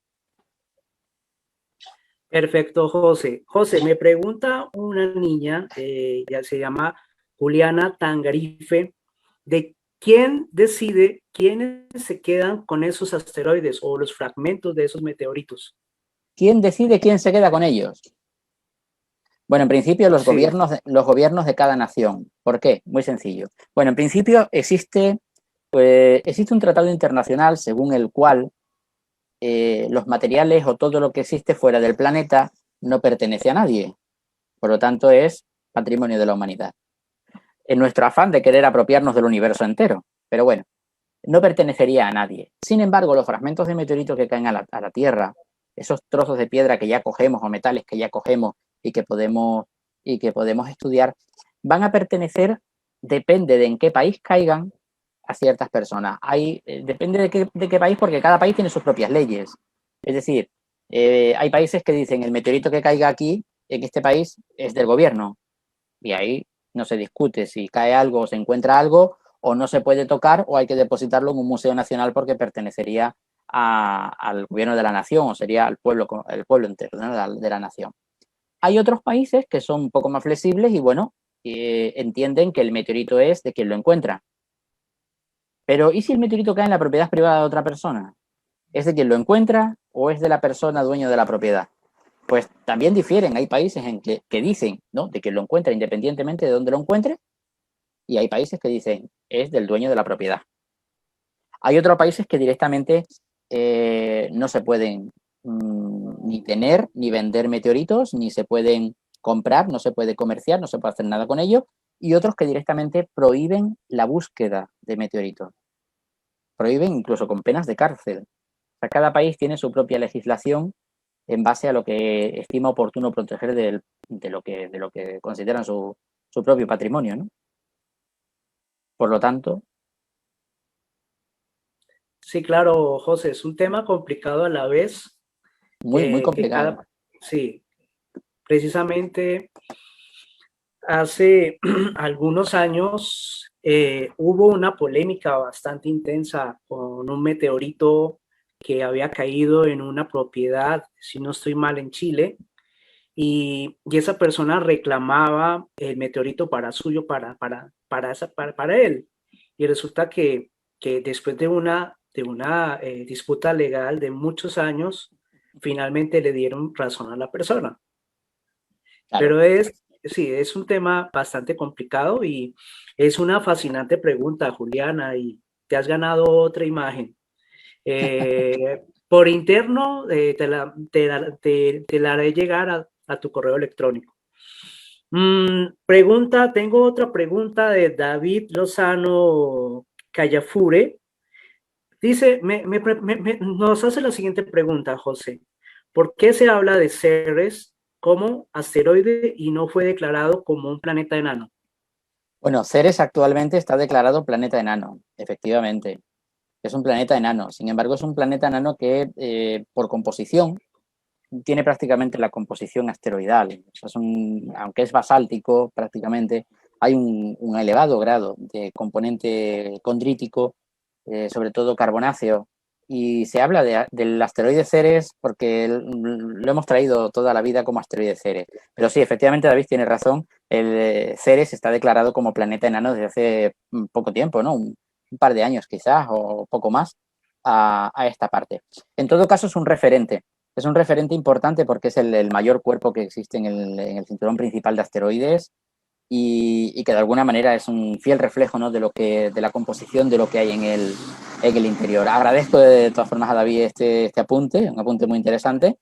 Perfecto, José. José, me pregunta una niña, ya se llama Juliana Tangarife, de quién decide quiénes se quedan con esos asteroides o los fragmentos de esos meteoritos. ¿Quién decide quién se queda con ellos? Bueno, en principio los gobiernos de cada nación. ¿Por qué? Muy sencillo. Bueno, en principio existe un tratado internacional según el cual los materiales o todo lo que existe fuera del planeta no pertenece a nadie. Por lo tanto, es patrimonio de la humanidad. En nuestro afán de querer apropiarnos del universo entero. Pero bueno, no pertenecería a nadie. Sin embargo, los fragmentos de meteorito que caen a la Tierra, esos trozos de piedra que ya cogemos o metales que ya cogemos y que podemos estudiar, van a pertenecer, depende de en qué país caigan, a ciertas personas. Depende de qué país, porque cada país tiene sus propias leyes. Es decir, hay países que dicen el meteorito que caiga aquí, en este país, es del gobierno. Y ahí no se discute si cae algo o se encuentra algo, o no se puede tocar, o hay que depositarlo en un museo nacional porque pertenecería al gobierno de la nación, o sería el pueblo entero, ¿no? de la nación. Hay otros países que son un poco más flexibles y, bueno, entienden que el meteorito es de quien lo encuentra. Pero, ¿y si el meteorito cae en la propiedad privada de otra persona? ¿Es de quien lo encuentra o es de la persona dueño de la propiedad? Pues también difieren. Hay países en que dicen, ¿no?, de quien lo encuentra independientemente de dónde lo encuentre, y hay países que dicen es del dueño de la propiedad. Hay otros países que directamente no se pueden ni tener ni vender meteoritos, ni se pueden comprar, no se puede comerciar, no se puede hacer nada con ellos, y otros que directamente prohíben la búsqueda de meteoritos. Prohíben incluso con penas de cárcel. O sea, cada país tiene su propia legislación en base a lo que estima oportuno proteger de lo que consideran su propio patrimonio, ¿no? Por lo tanto... Sí, claro, José, es un tema complicado a la vez. Muy complicado. Sí, precisamente hace algunos años hubo una polémica bastante intensa con un meteorito que había caído en una propiedad, si no estoy mal, en Chile, y esa persona reclamaba el meteorito para suyo, para él. Y resulta que después de una disputa legal de muchos años, finalmente le dieron razón a la persona. Claro. Pero sí, es un tema bastante complicado y es una fascinante pregunta, Juliana, y te has ganado otra imagen. Por interno te la haré llegar a tu correo electrónico. Tengo otra pregunta de David Lozano Callafure. Dice, nos hace la siguiente pregunta, José. ¿Por qué se habla de Ceres como asteroide y no fue declarado como un planeta enano? Bueno, Ceres actualmente está declarado planeta enano, efectivamente. Es un planeta enano. Sin embargo, es un planeta enano que, por composición, tiene prácticamente la composición asteroidal. O sea, aunque es basáltico, prácticamente, hay un elevado grado de componente condrítico, sobre todo carbonáceo. Y se habla del asteroide Ceres porque lo hemos traído toda la vida como asteroide Ceres. Pero sí, efectivamente, David tiene razón. El Ceres está declarado como planeta enano desde hace poco tiempo, ¿no? Un par de años quizás o poco más a esta parte. En todo caso, es un referente importante porque es el mayor cuerpo que existe en el cinturón principal de asteroides y que de alguna manera es un fiel reflejo, ¿no? de la composición de lo que hay en el interior. Agradezco de todas formas a David este apunte, un apunte muy interesante.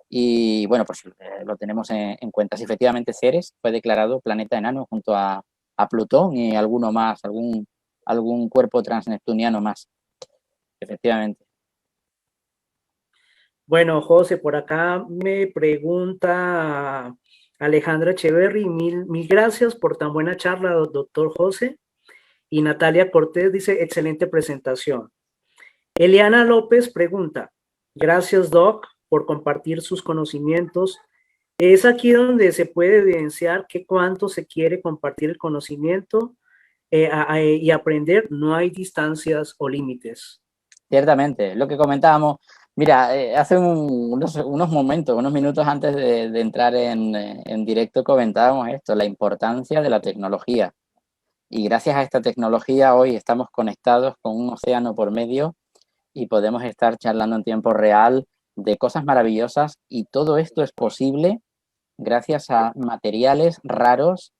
Y bueno, pues lo tenemos en cuenta. Si efectivamente Ceres fue declarado planeta enano junto a Plutón y alguno más, algún cuerpo transneptuniano más, efectivamente. Bueno, José, por acá me pregunta Alejandra Echeverry, mil gracias por tan buena charla, doctor José. Y Natalia Cortés dice, excelente presentación. Eliana López pregunta, gracias, Doc, por compartir sus conocimientos. Es aquí donde se puede evidenciar que cuánto se quiere compartir el conocimiento y aprender, no hay distancias o límites. Ciertamente, lo que comentábamos, mira, hace unos momentos, unos minutos antes de entrar en directo comentábamos esto, la importancia de la tecnología. Y gracias a esta tecnología hoy estamos conectados con un océano por medio y podemos estar charlando en tiempo real de cosas maravillosas y todo esto es posible gracias a materiales raros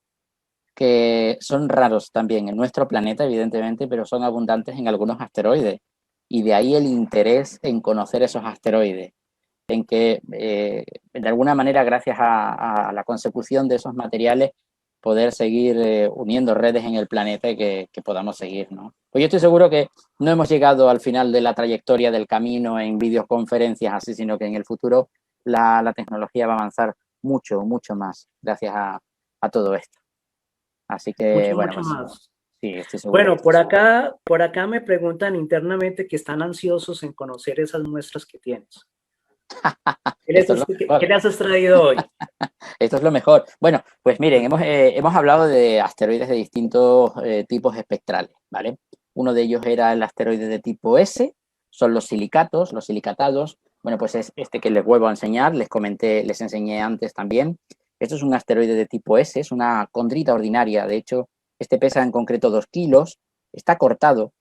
que son raros también en nuestro planeta, evidentemente, pero son abundantes en algunos asteroides. Y de ahí el interés en conocer esos asteroides, en que de alguna manera, gracias a la consecución de esos materiales, poder seguir uniendo redes en el planeta y que podamos seguir, ¿no? Pues yo estoy seguro que no hemos llegado al final de la trayectoria del camino en videoconferencias así, sino que en el futuro la tecnología va a avanzar mucho, mucho más gracias a todo esto. Así que, Mucho, bueno, mucho pues más. sí, estoy seguro. Bueno, por acá me preguntan internamente que están ansiosos en conocer esas muestras que tienes. Esto es lo ¿Qué mejor. les has traído hoy? Esto es lo mejor. Bueno, pues miren, hemos hablado de asteroides de distintos tipos espectrales, ¿vale? Uno de ellos era el asteroide de tipo S, son los silicatos, los silicatados. Bueno, pues es este que les vuelvo a enseñar, les enseñé antes también. Esto es un asteroide de tipo S, es una condrita ordinaria. De hecho, este pesa en concreto 2 kilos, está cortado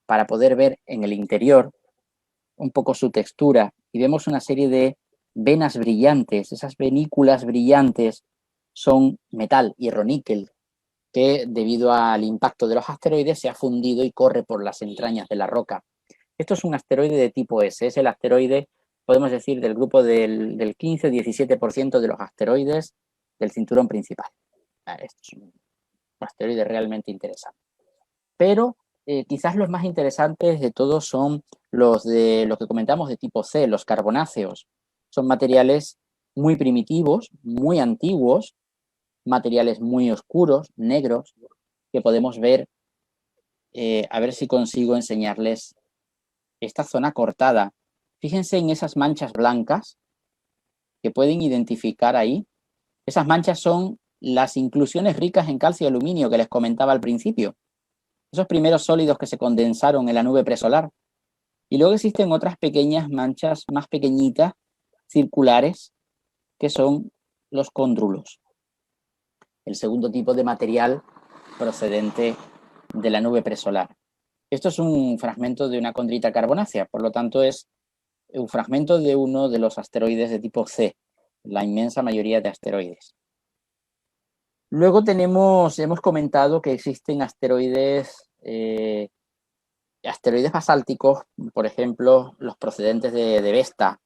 para poder ver en el interior un poco su textura y vemos una serie de venas brillantes. Esas venículas brillantes son metal, hierro-níquel, que debido al impacto de los asteroides se ha fundido y corre por las entrañas de la roca. Esto es un asteroide de tipo S, es el asteroide, podemos decir, del grupo del 15-17% de los asteroides del cinturón principal. Esto es un asteroide realmente interesante. Pero quizás los más interesantes de todos son los que comentamos de tipo C, los carbonáceos. Son materiales muy primitivos, muy antiguos, materiales muy oscuros, negros, que podemos ver, a ver si consigo enseñarles esta zona cortada. Fíjense en esas manchas blancas que pueden identificar ahí. Esas manchas son las inclusiones ricas en calcio y aluminio que les comentaba al principio. Esos primeros sólidos que se condensaron en la nube presolar. Y luego existen otras pequeñas manchas más pequeñitas, circulares, que son los cóndrulos, el segundo tipo de material procedente de la nube presolar. Esto es un fragmento de una condrita carbonácea, por lo tanto es un fragmento de uno de los asteroides de tipo C, la inmensa mayoría de asteroides. Luego hemos comentado que existen asteroides asteroides basálticos, por ejemplo, los procedentes de Vesta.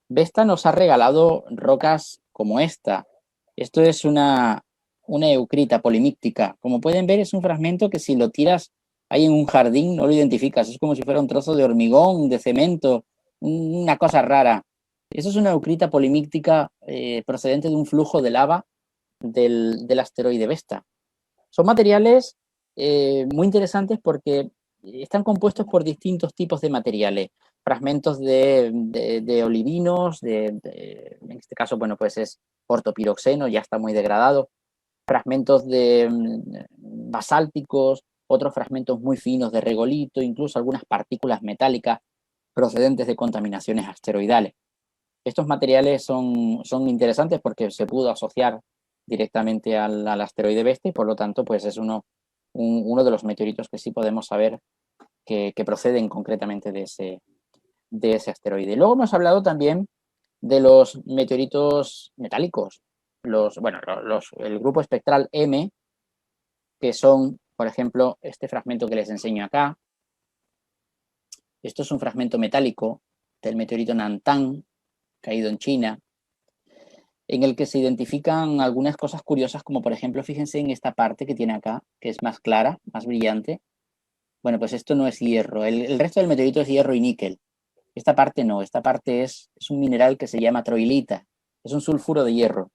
Vesta nos ha regalado rocas como esta. Esto es una eucrita polimíctica. Como pueden ver, es un fragmento que si lo tiras ahí en un jardín no lo identificas. Es como si fuera un trozo de hormigón, de cemento, una cosa rara. Eso es una eucrita polimíctica procedente de un flujo de lava del asteroide Vesta. Son materiales muy interesantes porque están compuestos por distintos tipos de materiales. Fragmentos de olivinos, en este caso, bueno, pues es ortopiroxeno, ya está muy degradado. Fragmentos de basálticos, otros fragmentos muy finos de regolito, incluso algunas partículas metálicas procedentes de contaminaciones asteroidales. Estos materiales son interesantes porque se pudo asociar directamente al asteroide Vesta y por lo tanto pues es uno de los meteoritos que sí podemos saber que proceden concretamente de ese asteroide. Luego hemos hablado también de los meteoritos metálicos, el grupo espectral M, que son, por ejemplo, este fragmento que les enseño acá. Esto es un fragmento metálico del meteorito Nantan, caído en China, en el que se identifican algunas cosas curiosas, como por ejemplo, fíjense en esta parte que tiene acá, que es más clara, más brillante. Bueno, pues esto no es hierro. El resto del meteorito es hierro y níquel. Esta parte no, esta parte es un mineral que se llama troilita. Es un sulfuro de hierro.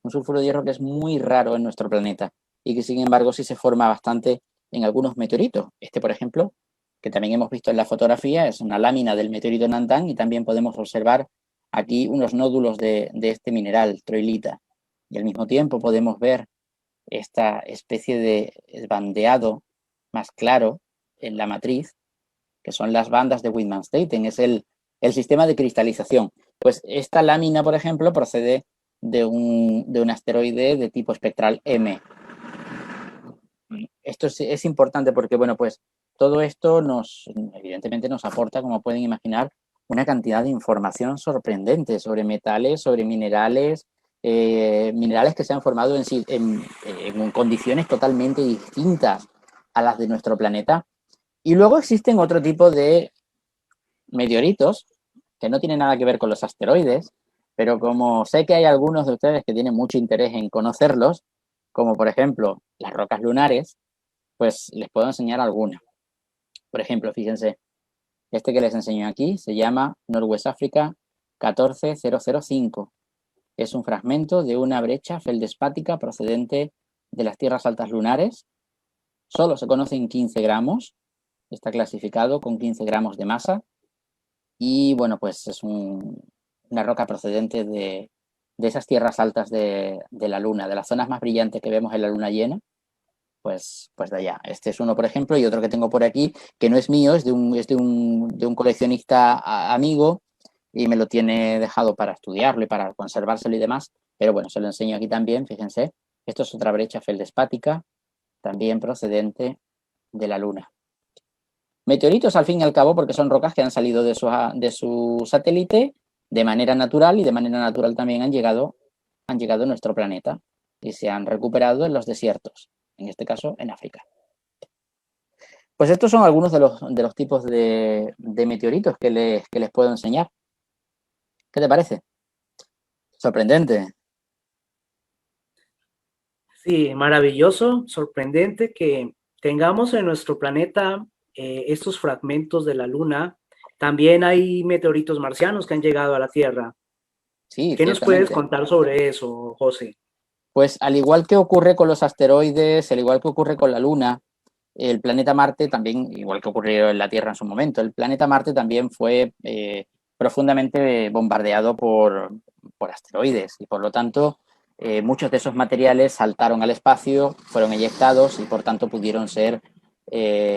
Un sulfuro de hierro que es muy raro en nuestro planeta y que sin embargo sí se forma bastante en algunos meteoritos. Este, por ejemplo, que también hemos visto en la fotografía, es una lámina del meteorito Nantan y también podemos observar aquí unos nódulos de este mineral, troilita. Y al mismo tiempo podemos ver esta especie de bandeado más claro en la matriz, que son las bandas de Widmanstätten, es el sistema de cristalización. Pues esta lámina, por ejemplo, procede de un asteroide de tipo espectral M. Esto es importante porque, bueno, pues todo esto evidentemente nos aporta, como pueden imaginar, una cantidad de información sorprendente sobre metales, sobre minerales, minerales que se han formado en condiciones totalmente distintas a las de nuestro planeta. Y luego existen otro tipo de meteoritos que no tienen nada que ver con los asteroides, pero como sé que hay algunos de ustedes que tienen mucho interés en conocerlos, como por ejemplo las rocas lunares, pues les puedo enseñar algunas. Por ejemplo, fíjense, este que les enseño aquí se llama Northwest Africa 14005. Es un fragmento de una brecha feldespática procedente de las tierras altas lunares. Solo se conocen 15 gramos. Está clasificado con 15 gramos de masa. Y bueno, pues es una roca procedente de esas tierras altas de la Luna, de las zonas más brillantes que vemos en la Luna llena. Pues de allá. Este es uno, por ejemplo, y otro que tengo por aquí, que no es mío, es de un coleccionista amigo y me lo tiene dejado para estudiarlo y para conservárselo y demás. Pero bueno, se lo enseño aquí también, fíjense. Esto es otra brecha feldespática, también procedente de la Luna. Meteoritos, al fin y al cabo, porque son rocas que han salido de su satélite de manera natural y de manera natural también han llegado a nuestro planeta y se han recuperado en los desiertos, en este caso en África. Pues estos son algunos de los tipos de meteoritos que les puedo enseñar. ¿Qué te parece? Sorprendente. Sí, maravilloso, sorprendente que tengamos en nuestro planeta estos fragmentos de la Luna. También hay meteoritos marcianos que han llegado a la Tierra. Sí, ¿Qué nos puedes contar sobre eso, José? Pues al igual que ocurre con los asteroides, al igual que ocurre con la Luna, el planeta Marte también, igual que ocurrió en la Tierra en su momento, el planeta Marte también fue profundamente bombardeado por asteroides y por lo tanto muchos de esos materiales saltaron al espacio, fueron eyectados y por tanto pudieron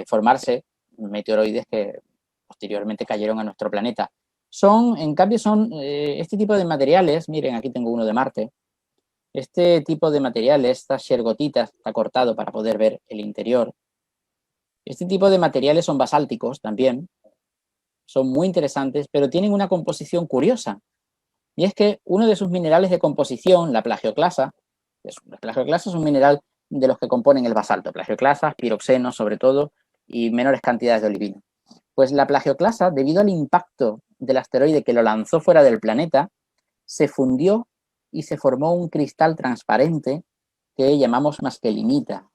formarse meteoroides que posteriormente cayeron a nuestro planeta. En cambio, este tipo de materiales, miren, aquí tengo uno de Marte, este tipo de materiales, estas shergotitas, está cortado para poder ver el interior. Este tipo de materiales son basálticos también, son muy interesantes, pero tienen una composición curiosa. Y es que uno de sus minerales de composición, la plagioclasa es un mineral de los que componen el basalto, plagioclasas, piroxenos sobre todo, y menores cantidades de olivino. Pues la plagioclasa, debido al impacto del asteroide que lo lanzó fuera del planeta, se fundió y se formó un cristal transparente que llamamos masquelinita.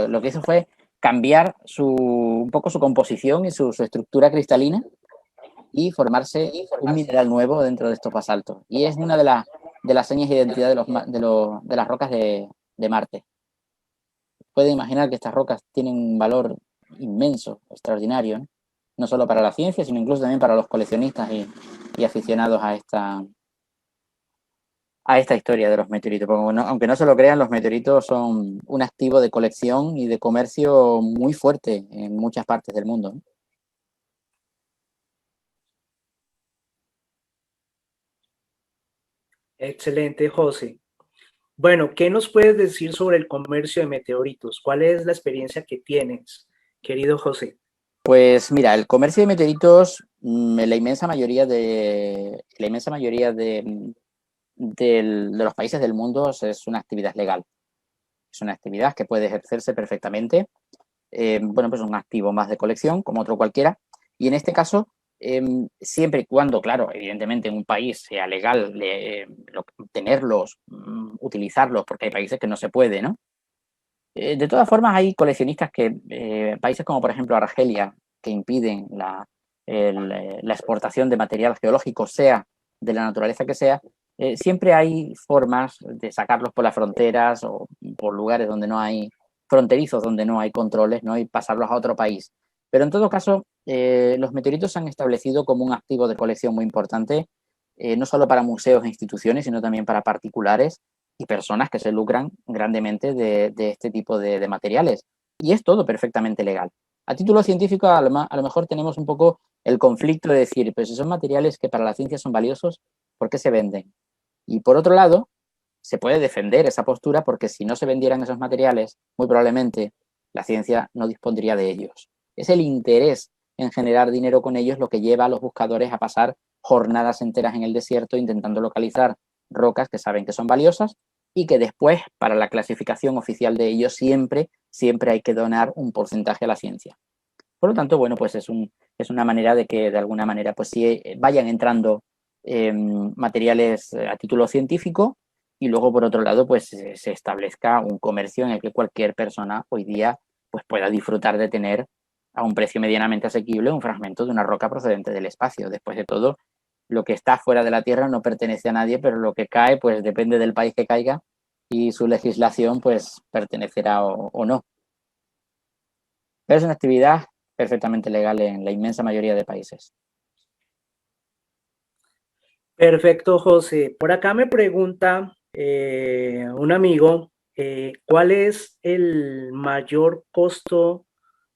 Lo que hizo fue cambiar un poco su composición y su estructura cristalina y formarse un mineral nuevo dentro de estos basaltos. Y es una de las señas de identidad de las rocas de Marte. Pueden imaginar que estas rocas tienen un valor inmenso, extraordinario, ¿no? No solo para la ciencia, sino incluso también para los coleccionistas y aficionados a esta historia de los meteoritos. Porque aunque no se lo crean, los meteoritos son un activo de colección y de comercio muy fuerte en muchas partes del mundo, ¿no? Excelente, José. Bueno, ¿qué nos puedes decir sobre el comercio de meteoritos? ¿Cuál es la experiencia que tienes, querido José? Pues mira, el comercio de meteoritos, la inmensa mayoría de los países del mundo es una actividad legal. Es una actividad que puede ejercerse perfectamente. Bueno, pues un activo más de colección, como otro cualquiera. Y en este caso, siempre y cuando, claro, evidentemente en un país sea legal tenerlos, utilizarlos, porque hay países que no se puede, ¿no? De todas formas, hay coleccionistas países como por ejemplo Argelia, que impiden la exportación de material geológico, sea de la naturaleza que sea, siempre hay formas de sacarlos por las fronteras o por lugares donde no hay fronterizos, donde no hay controles, ¿no? Y pasarlos a otro país. Pero en todo caso, los meteoritos se han establecido como un activo de colección muy importante, no solo para museos e instituciones, sino también para particulares y personas que se lucran grandemente de este tipo de materiales. Y es todo perfectamente legal. A título científico, a lo mejor tenemos un poco el conflicto de decir, pues si son materiales que para la ciencia son valiosos, ¿por qué se venden? Y por otro lado, se puede defender esa postura porque si no se vendieran esos materiales, muy probablemente la ciencia no dispondría de ellos. Es el interés en generar dinero con ellos lo que lleva a los buscadores a pasar jornadas enteras en el desierto intentando localizar rocas que saben que son valiosas y que después, para la clasificación oficial de ellos, siempre hay que donar un porcentaje a la ciencia. Por lo tanto, bueno, pues es una manera de que de alguna manera pues sí vayan entrando materiales a título científico y luego por otro lado pues se establezca un comercio en el que cualquier persona hoy día pues pueda disfrutar de tener a un precio medianamente asequible un fragmento de una roca procedente del espacio. Después de todo, lo que está fuera de la Tierra no pertenece a nadie, pero lo que cae pues depende del país que caiga y su legislación pues pertenecerá o no. Pero es una actividad perfectamente legal en la inmensa mayoría de países. Perfecto, José. Por acá me pregunta un amigo, ¿cuál es el mayor costo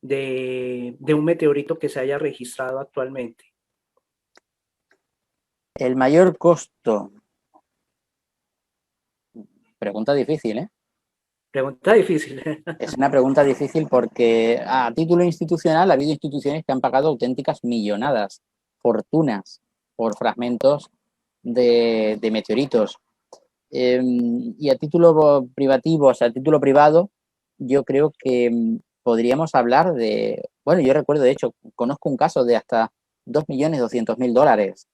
de un meteorito que se haya registrado actualmente? El mayor costo. Pregunta difícil, ¿eh? Pregunta difícil. Es una pregunta difícil porque a título institucional ha habido instituciones que han pagado auténticas millonadas, fortunas, por fragmentos de meteoritos. Y a título privativo, o sea, a título privado, yo creo que podríamos hablar bueno, yo recuerdo, de hecho, conozco un caso de hasta 2.200.000 dólares.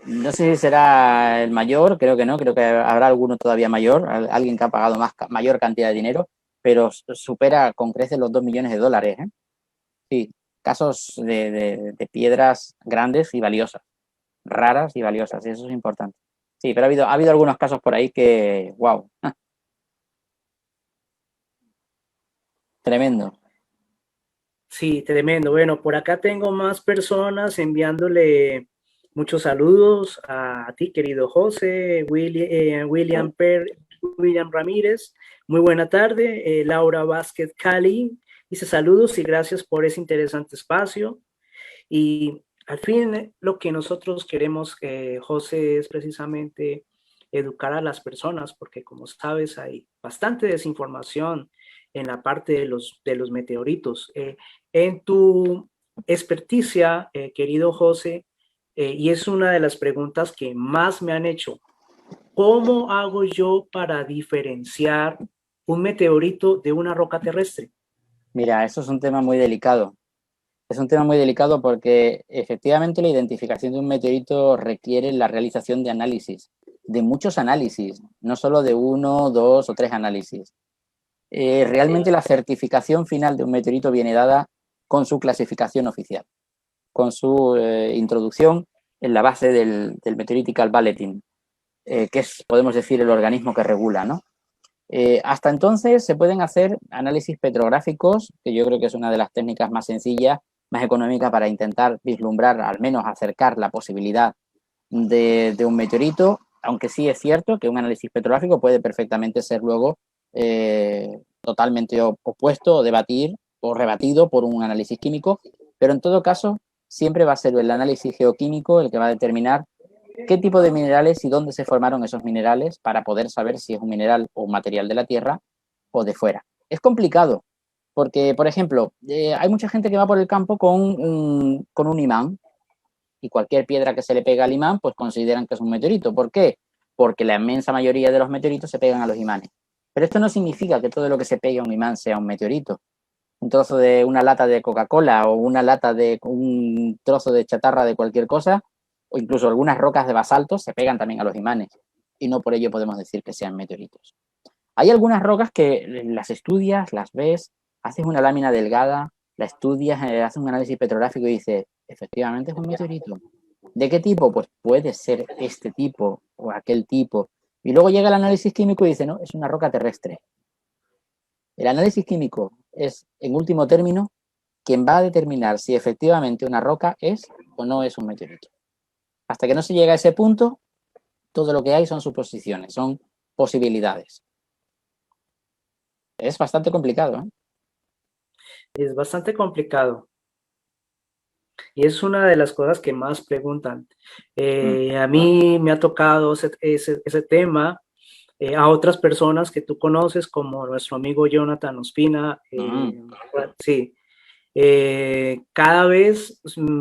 No sé si será el mayor, creo que no, creo que habrá alguno todavía mayor, alguien que ha pagado mayor cantidad de dinero, pero supera con creces los 2 millones de dólares, ¿eh? Sí, casos de piedras grandes y valiosas, raras y valiosas, y eso es importante. Sí, pero ha habido algunos casos por ahí que, wow, tremendo. Sí, tremendo. Bueno, por acá tengo más personas enviándole muchos saludos a ti, querido José, William Ramírez. Muy buena tarde. Laura Vázquez Cali dice saludos y gracias por ese interesante espacio. Y al fin, lo que nosotros queremos, José, es precisamente educar a las personas, porque como sabes, hay bastante desinformación en la parte de los meteoritos. En tu experticia, querido José, y es una de las preguntas que más me han hecho, ¿cómo hago yo para diferenciar un meteorito de una roca terrestre? Mira, eso es un tema muy delicado. Es un tema muy delicado porque efectivamente la identificación de un meteorito requiere la realización de análisis, de muchos análisis, no solo de uno, dos o tres análisis. Realmente la certificación final de un meteorito viene dada con su clasificación oficial, con su introducción en la base del Meteoritical Bulletin, que es, podemos decir, el organismo que regula, ¿no? Hasta entonces se pueden hacer análisis petrográficos, que yo creo que es una de las técnicas más sencillas, más económicas para intentar vislumbrar, al menos acercar la posibilidad de un meteorito, aunque sí es cierto que un análisis petrográfico puede perfectamente ser luego totalmente opuesto o debatir o rebatido por un análisis químico, pero en todo caso siempre va a ser el análisis geoquímico el que va a determinar qué tipo de minerales y dónde se formaron esos minerales para poder saber si es un mineral o un material de la Tierra o de fuera. Es complicado, porque, por ejemplo, hay mucha gente que va por el campo con un imán y cualquier piedra que se le pega al imán, pues consideran que es un meteorito. ¿Por qué? Porque la inmensa mayoría de los meteoritos se pegan a los imanes. Pero esto no significa que todo lo que se pegue a un imán sea un meteorito. Un trozo de una lata de Coca-Cola o una lata de un trozo de chatarra de cualquier cosa, o incluso algunas rocas de basalto, se pegan también a los imanes. Y no por ello podemos decir que sean meteoritos. Hay algunas rocas que las estudias, las ves, haces una lámina delgada, la estudias, haces un análisis petrográfico y dices, efectivamente es un meteorito. ¿De qué tipo? Pues puede ser este tipo o aquel tipo. Y luego llega el análisis químico y dice, no, es una roca terrestre. El análisis químico es, en último término, quien va a determinar si efectivamente una roca es o no es un meteorito. Hasta que no se llega a ese punto, todo lo que hay son suposiciones, son posibilidades. Es bastante complicado, ¿eh? Es bastante complicado y es una de las cosas que más preguntan. A mí me ha tocado ese tema, a otras personas que tú conoces, como nuestro amigo Jonathan Ospina, sí. Cada vez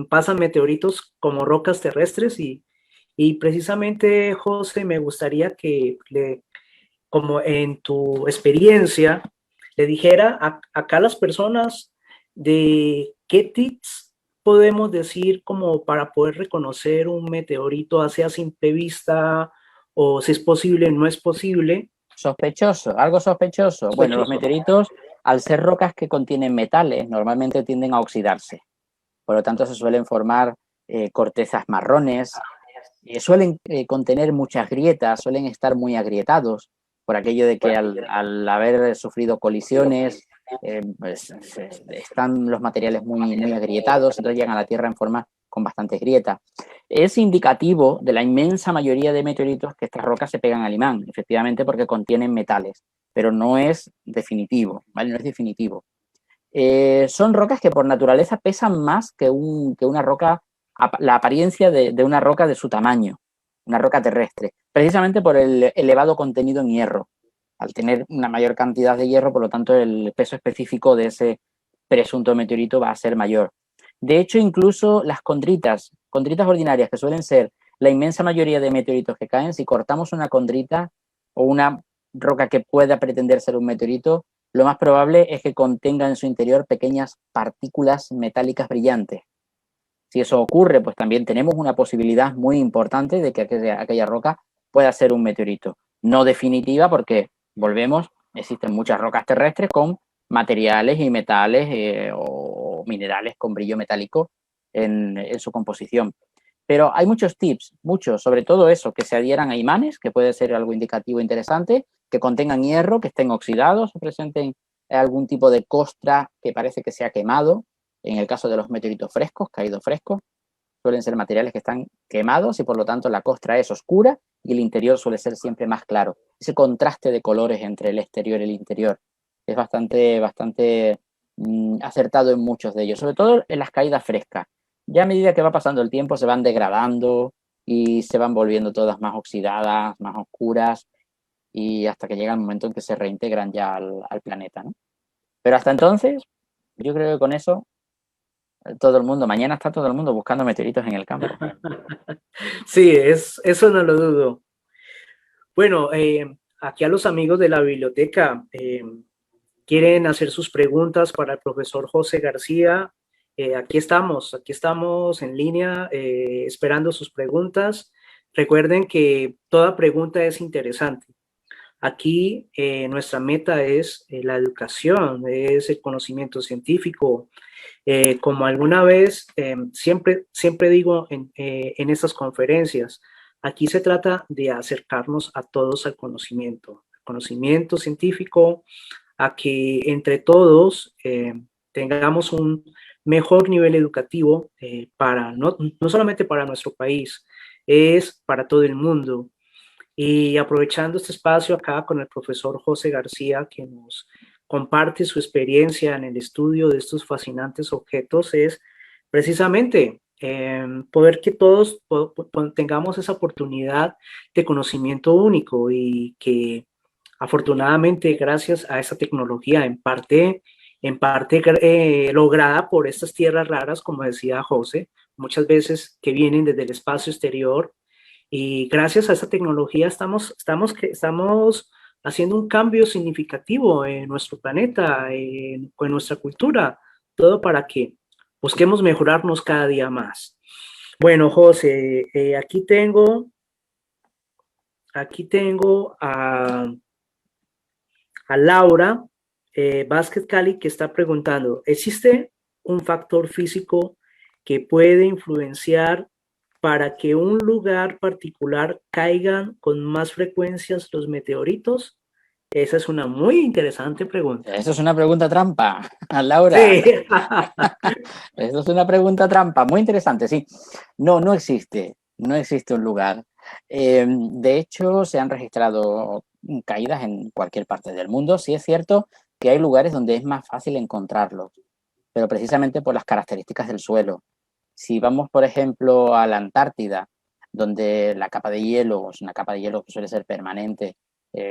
pasan meteoritos como rocas terrestres y precisamente, José, me gustaría que, como en tu experiencia, le dijera acá a las personas de qué tips podemos decir como para poder reconocer un meteorito, hacia a simple vista o si es posible, no es posible. Sospechoso, algo sospechoso. Bueno, los meteoritos, al ser rocas que contienen metales, normalmente tienden a oxidarse. Por lo tanto, se suelen formar cortezas marrones, suelen contener muchas grietas, suelen estar muy agrietados por aquello de que al haber sufrido colisiones, pues, están los materiales muy agrietados, entonces llegan a la Tierra en forma con bastantes grietas. Es indicativo de la inmensa mayoría de meteoritos que estas rocas se pegan al imán, efectivamente porque contienen metales, pero no es definitivo, ¿vale? No es definitivo. Son rocas que por naturaleza pesan más que una roca, la apariencia de una roca de su tamaño, una roca terrestre, precisamente por el elevado contenido en hierro. Al tener una mayor cantidad de hierro, por lo tanto, el peso específico de ese presunto meteorito va a ser mayor. De hecho, incluso las condritas ordinarias, que suelen ser la inmensa mayoría de meteoritos que caen, si cortamos una condrita o una roca que pueda pretender ser un meteorito, lo más probable es que contenga en su interior pequeñas partículas metálicas brillantes. Si eso ocurre, pues también tenemos una posibilidad muy importante de que aquella roca pueda ser un meteorito. No definitiva porque, volvemos, existen muchas rocas terrestres con materiales y metales o minerales con brillo metálico en su composición. Pero hay muchos tips, muchos, sobre todo eso, que se adhieran a imanes, que puede ser algo indicativo interesante, que contengan hierro, que estén oxidados, o presenten algún tipo de costra que parece que se ha quemado. En el caso de los meteoritos frescos, caídos frescos, suelen ser materiales que están quemados y por lo tanto la costra es oscura y el interior suele ser siempre más claro. Ese contraste de colores entre el exterior y el interior es bastante acertado en muchos de ellos, sobre todo en las caídas frescas. Ya a medida que va pasando el tiempo se van degradando y se van volviendo todas más oxidadas, más oscuras y hasta que llega el momento en que se reintegran ya al planeta, ¿no? Pero hasta entonces, yo creo que con eso todo el mundo, mañana está todo el mundo buscando meteoritos en el campo. Sí, eso no lo dudo. Bueno, aquí a los amigos de la biblioteca, quieren hacer sus preguntas para el profesor José García, aquí estamos en línea esperando sus preguntas. Recuerden que toda pregunta es interesante. Aquí nuestra meta es la educación, es el conocimiento científico. Como alguna vez siempre digo en estas conferencias, aquí se trata de acercarnos a todos al conocimiento científico, a que entre todos tengamos un mejor nivel educativo no solamente para nuestro país, es para todo el mundo. Y aprovechando este espacio acá con el profesor José García, que nos comparte su experiencia en el estudio de estos fascinantes objetos, es precisamente poder que todos tengamos esa oportunidad de conocimiento único y que afortunadamente gracias a esa tecnología en parte lograda por estas tierras raras, como decía José, muchas veces que vienen desde el espacio exterior, y gracias a esa tecnología estamos haciendo un cambio significativo en nuestro planeta, en nuestra cultura, todo para que busquemos mejorarnos cada día más. Bueno, José, aquí tengo a Laura Vázquez Cali, que está preguntando, ¿existe un factor físico que puede influenciar para que un lugar particular caigan con más frecuencias los meteoritos? Esa es una muy interesante pregunta. Eso es una pregunta trampa, Laura. Sí. Eso es una pregunta trampa, muy interesante, sí. No existe un lugar. De hecho, se han registrado caídas en cualquier parte del mundo. Sí es cierto que hay lugares donde es más fácil encontrarlos, pero precisamente por las características del suelo. Si vamos, por ejemplo, a la Antártida, donde la capa de hielo es una capa de hielo que suele ser permanente,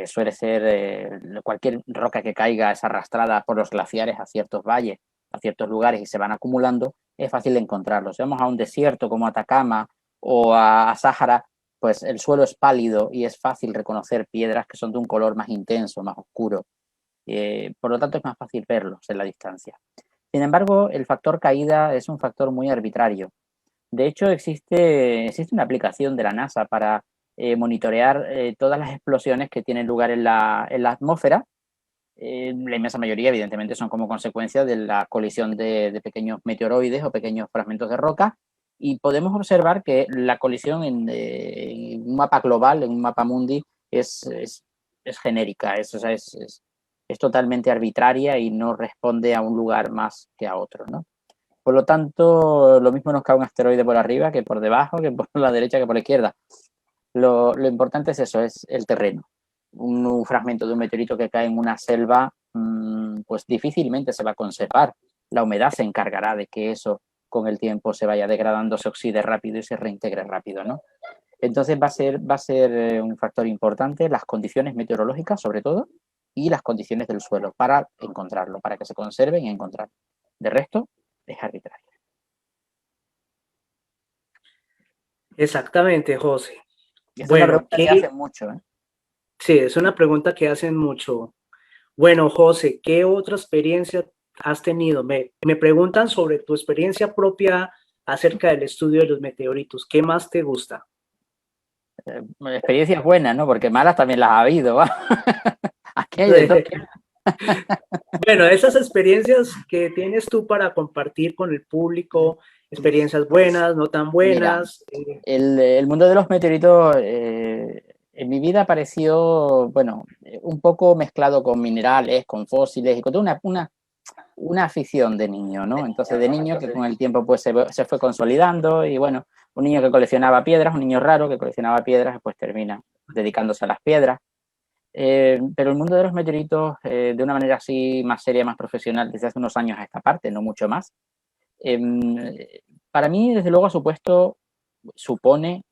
suele ser cualquier roca que caiga es arrastrada por los glaciares a ciertos valles, a ciertos lugares y se van acumulando, es fácil de encontrarlos. Si vamos a un desierto como Atacama o a Sáhara, pues el suelo es pálido y es fácil reconocer piedras que son de un color más intenso, más oscuro. Por lo tanto, es más fácil verlos en la distancia. Sin embargo, el factor caída es un factor muy arbitrario. De hecho, existe una aplicación de la NASA para monitorear todas las explosiones que tienen lugar en la atmósfera. La inmensa mayoría, evidentemente, son como consecuencia de la colisión de pequeños meteoroides o pequeños fragmentos de roca. Y podemos observar que la colisión en un mapa global, en un mapa mundi, es genérica, es totalmente arbitraria y no responde a un lugar más que a otro, ¿no? Por lo tanto, lo mismo nos cae un asteroide por arriba que por debajo, que por la derecha que por la izquierda. Lo importante es eso, es el terreno. Un fragmento de un meteorito que cae en una selva, pues difícilmente se va a conservar. La humedad se encargará de que eso con el tiempo se vaya degradando, se oxide rápido y se reintegre rápido, ¿no? Entonces va a ser un factor importante las condiciones meteorológicas, sobre todo, y las condiciones del suelo para encontrarlo, para que se conserven y encontrarlo. De resto, es arbitrario. Exactamente, José. Es una Bueno, pregunta que hacen mucho, ¿eh? sí, es una pregunta que hacen mucho. Bueno, José, ¿qué otra experiencia has tenido? Me preguntan sobre tu experiencia propia acerca del estudio de los meteoritos. ¿Qué más te gusta? Experiencias buenas, ¿no? Porque malas también las ha habido, ¿va? Aquí hay de todo. Bueno, esas experiencias que tienes tú para compartir con el público, experiencias buenas, no tan Mira, buenas. el mundo de los meteoritos en mi vida apareció, bueno, un poco mezclado con minerales, con fósiles y con toda una afición de niño, ¿no? Entonces de niño que con el tiempo pues se fue consolidando y bueno, un niño que coleccionaba piedras, un niño raro que coleccionaba piedras, pues termina dedicándose a las piedras. Pero el mundo de los meteoritos, de una manera así más seria, más profesional, desde hace unos años a esta parte, no mucho más, para mí, desde luego, supone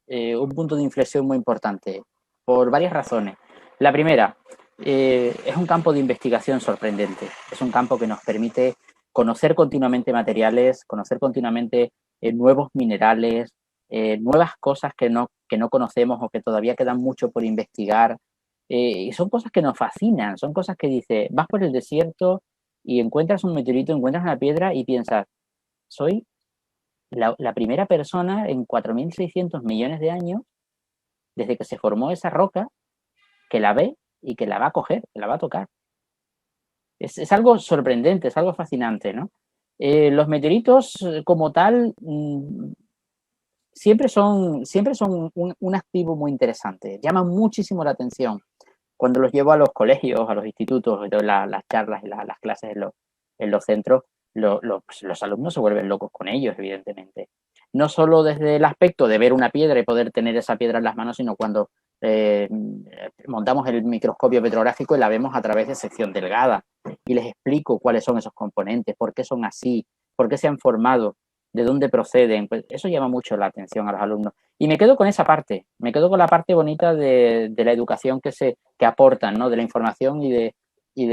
un punto de inflexión muy importante, por varias razones. La primera, es un campo de investigación sorprendente. Es un campo que nos permite conocer continuamente materiales, conocer continuamente nuevos minerales, nuevas cosas que no conocemos o que todavía quedan mucho por investigar. Y son cosas que nos fascinan, son cosas que dices, vas por el desierto y encuentras un meteorito, encuentras una piedra y piensas, soy la primera persona en 4.600 millones de años, desde que se formó esa roca, que la ve y que la va a coger, que la va a tocar. Es algo sorprendente, es algo fascinante, ¿no? Los meteoritos como tal siempre son un activo muy interesante, llaman muchísimo la atención. Cuando los llevo a los colegios, a los institutos, las charlas y las clases en los centros, los alumnos se vuelven locos con ellos, evidentemente. No solo desde el aspecto de ver una piedra y poder tener esa piedra en las manos, sino cuando montamos el microscopio petrográfico y la vemos a través de sección delgada y les explico cuáles son esos componentes, por qué son así, por qué se han formado, de dónde proceden. Pues eso llama mucho la atención a los alumnos. Y me quedo con esa parte, me quedo con la parte bonita de la educación que aportan, ¿no? De la información y de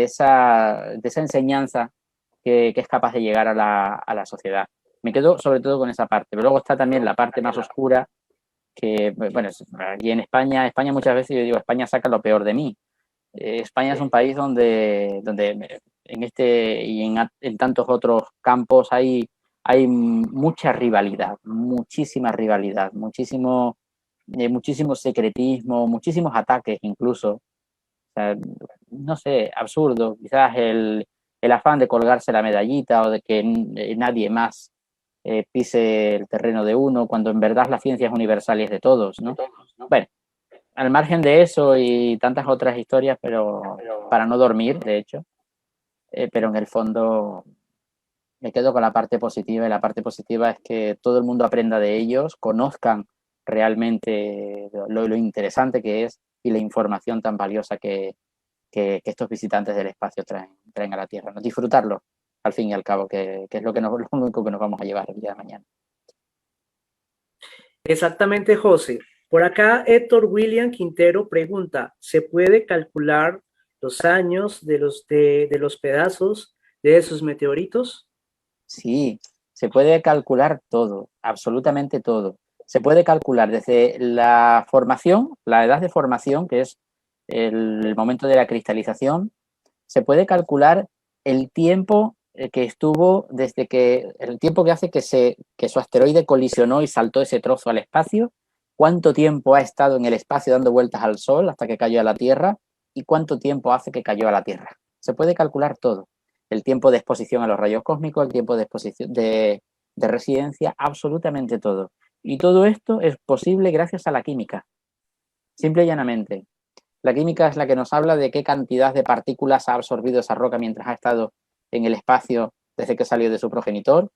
esa enseñanza que es capaz de llegar a la sociedad. Me quedo sobre todo con esa parte, pero luego está también la parte más oscura, que, bueno, aquí en España muchas veces yo digo, España saca lo peor de mí. España es un país donde en este y en tantos otros campos hay mucha rivalidad, muchísima rivalidad, muchísimo secretismo, muchísimos ataques incluso. O sea, no sé, absurdo. Quizás el afán de colgarse la medallita o de que nadie más pise el terreno de uno, cuando en verdad la ciencia es universal y es de todos, ¿no? Bueno, al margen de eso y tantas otras historias, pero para no dormir, de hecho, pero en el fondo me quedo con la parte positiva y la parte positiva es que todo el mundo aprenda de ellos, conozcan realmente lo interesante que es y la información tan valiosa que estos visitantes del espacio traen a la Tierra, ¿no? Disfrutarlo, al fin y al cabo, que es lo único que nos vamos a llevar el día de mañana. Exactamente, José. Por acá, Héctor William Quintero pregunta, ¿se puede calcular los años de los pedazos de esos meteoritos? Sí, se puede calcular todo, absolutamente todo. Se puede calcular desde la formación, la edad de formación, que es el momento de la cristalización, se puede calcular el tiempo que estuvo desde el tiempo que hace que su asteroide colisionó y saltó ese trozo al espacio, cuánto tiempo ha estado en el espacio dando vueltas al Sol hasta que cayó a la Tierra y cuánto tiempo hace que cayó a la Tierra. Se puede calcular todo. El tiempo de exposición a los rayos cósmicos, el tiempo de exposición de residencia, absolutamente todo. Y todo esto es posible gracias a la química, simple y llanamente. La química es la que nos habla de qué cantidad de partículas ha absorbido esa roca mientras ha estado en el espacio desde que salió de su progenitor,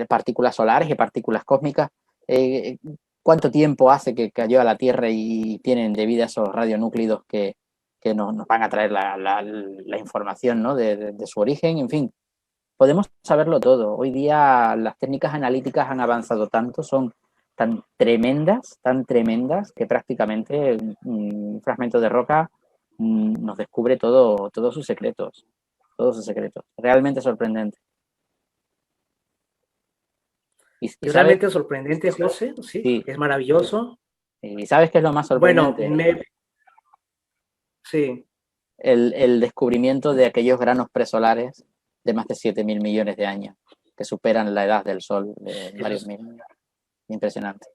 partículas solares y partículas cósmicas, cuánto tiempo hace que cayó a la Tierra y tienen de vida esos radionúclidos que nos van a traer la información, ¿no? de su origen, en fin. Podemos saberlo todo. Hoy día las técnicas analíticas han avanzado tanto, son tan tremendas, que prácticamente un fragmento de roca nos descubre todos sus secretos, Realmente sorprendente. Es realmente sorprendente, José, sí, sí, es maravilloso. ¿Y sabes qué es lo más sorprendente? Bueno, sí. El descubrimiento de aquellos granos presolares de más de 7.000 millones de años, que superan la edad del Sol de varios mil. Impresionante.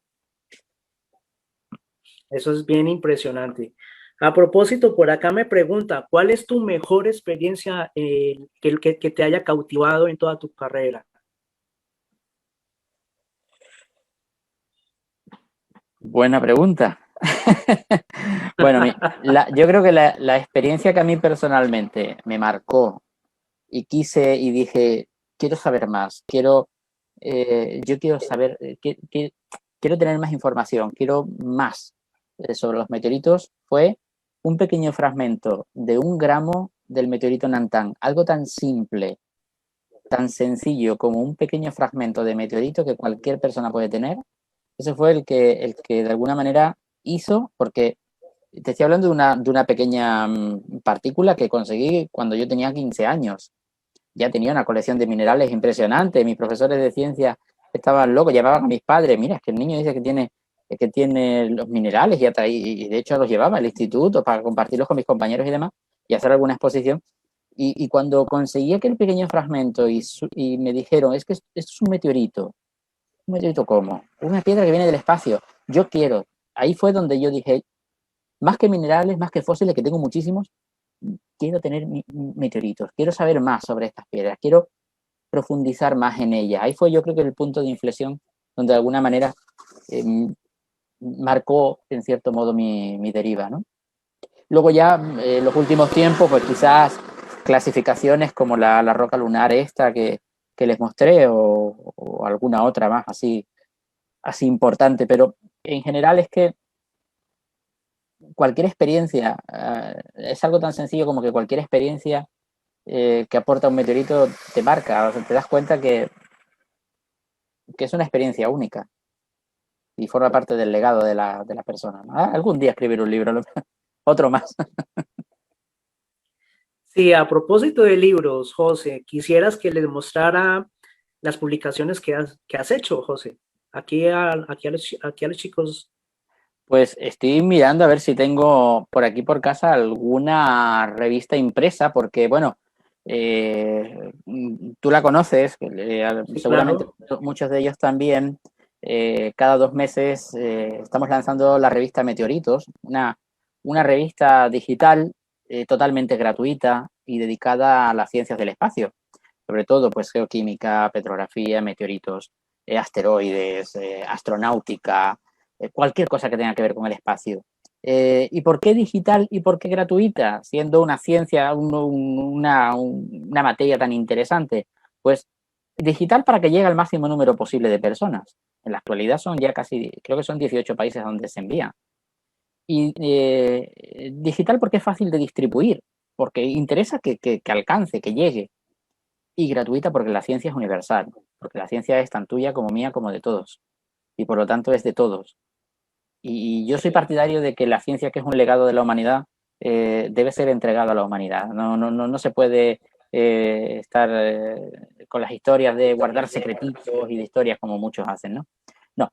Eso es bien impresionante. A propósito, por acá me pregunta, ¿cuál es tu mejor experiencia que te haya cautivado en toda tu carrera? Buena pregunta. Bueno, yo creo que la experiencia que a mí personalmente me marcó y quise y dije, quiero saber más, yo quiero saber, quiero tener más información, quiero más sobre los meteoritos, fue un pequeño fragmento de 1 gramo del meteorito Nantan, algo tan simple, tan sencillo como un pequeño fragmento de meteorito que cualquier persona puede tener. Ese fue el que de alguna manera hizo, porque te estoy hablando de una pequeña partícula que conseguí cuando yo tenía 15 años. Ya tenía una colección de minerales impresionante. Mis profesores de ciencia estaban locos, llevaban a mis padres. Mira, es que el niño dice que tiene que tiene los minerales y de hecho los llevaba al instituto para compartirlos con mis compañeros y demás y hacer alguna exposición. Y cuando conseguí aquel pequeño fragmento y me dijeron, es que esto es un meteorito. ¿Un meteorito cómo? Una piedra que viene del espacio. Yo quiero. Ahí fue donde yo dije, más que minerales, más que fósiles, que tengo muchísimos, quiero tener meteoritos, quiero saber más sobre estas piedras, quiero profundizar más en ellas. Ahí fue yo creo que el punto de inflexión donde de alguna manera eh, marcó en cierto modo mi deriva, ¿no? Luego ya en los últimos tiempos, pues quizás clasificaciones como la roca lunar esta que les mostré o alguna otra más así importante, pero en general es que cualquier experiencia, es algo tan sencillo como que cualquier experiencia que aporta un meteorito te marca, o sea, te das cuenta que es una experiencia única y forma parte del legado de la persona, ¿no? Algún día escribir un libro, otro más. Sí, a propósito de libros, José, quisieras que les mostrara las publicaciones que has hecho, José. Aquí a los chicos. Pues estoy mirando a ver si tengo por aquí por casa alguna revista impresa, porque bueno, tú la conoces, Sí, seguramente claro. muchos de ellos también. Cada 2 meses estamos lanzando la revista Meteoritos, una revista digital totalmente gratuita y dedicada a las ciencias del espacio, sobre todo pues geoquímica, petrografía, meteoritos, asteroides, astronáutica, cualquier cosa que tenga que ver con el espacio. ¿Y por qué digital y por qué gratuita? Siendo una ciencia, una materia tan interesante. Pues digital para que llegue al máximo número posible de personas. En la actualidad son ya casi, creo que son 18 países donde se envía. Y digital porque es fácil de distribuir, porque interesa que alcance, que llegue. Y gratuita porque la ciencia es universal, porque la ciencia es tan tuya como mía como de todos. Y por lo tanto es de todos. Y yo soy partidario de que la ciencia, que es un legado de la humanidad, debe ser entregado a la humanidad. No se puede estar con las historias de guardar secretitos y de historias como muchos hacen, ¿no? No.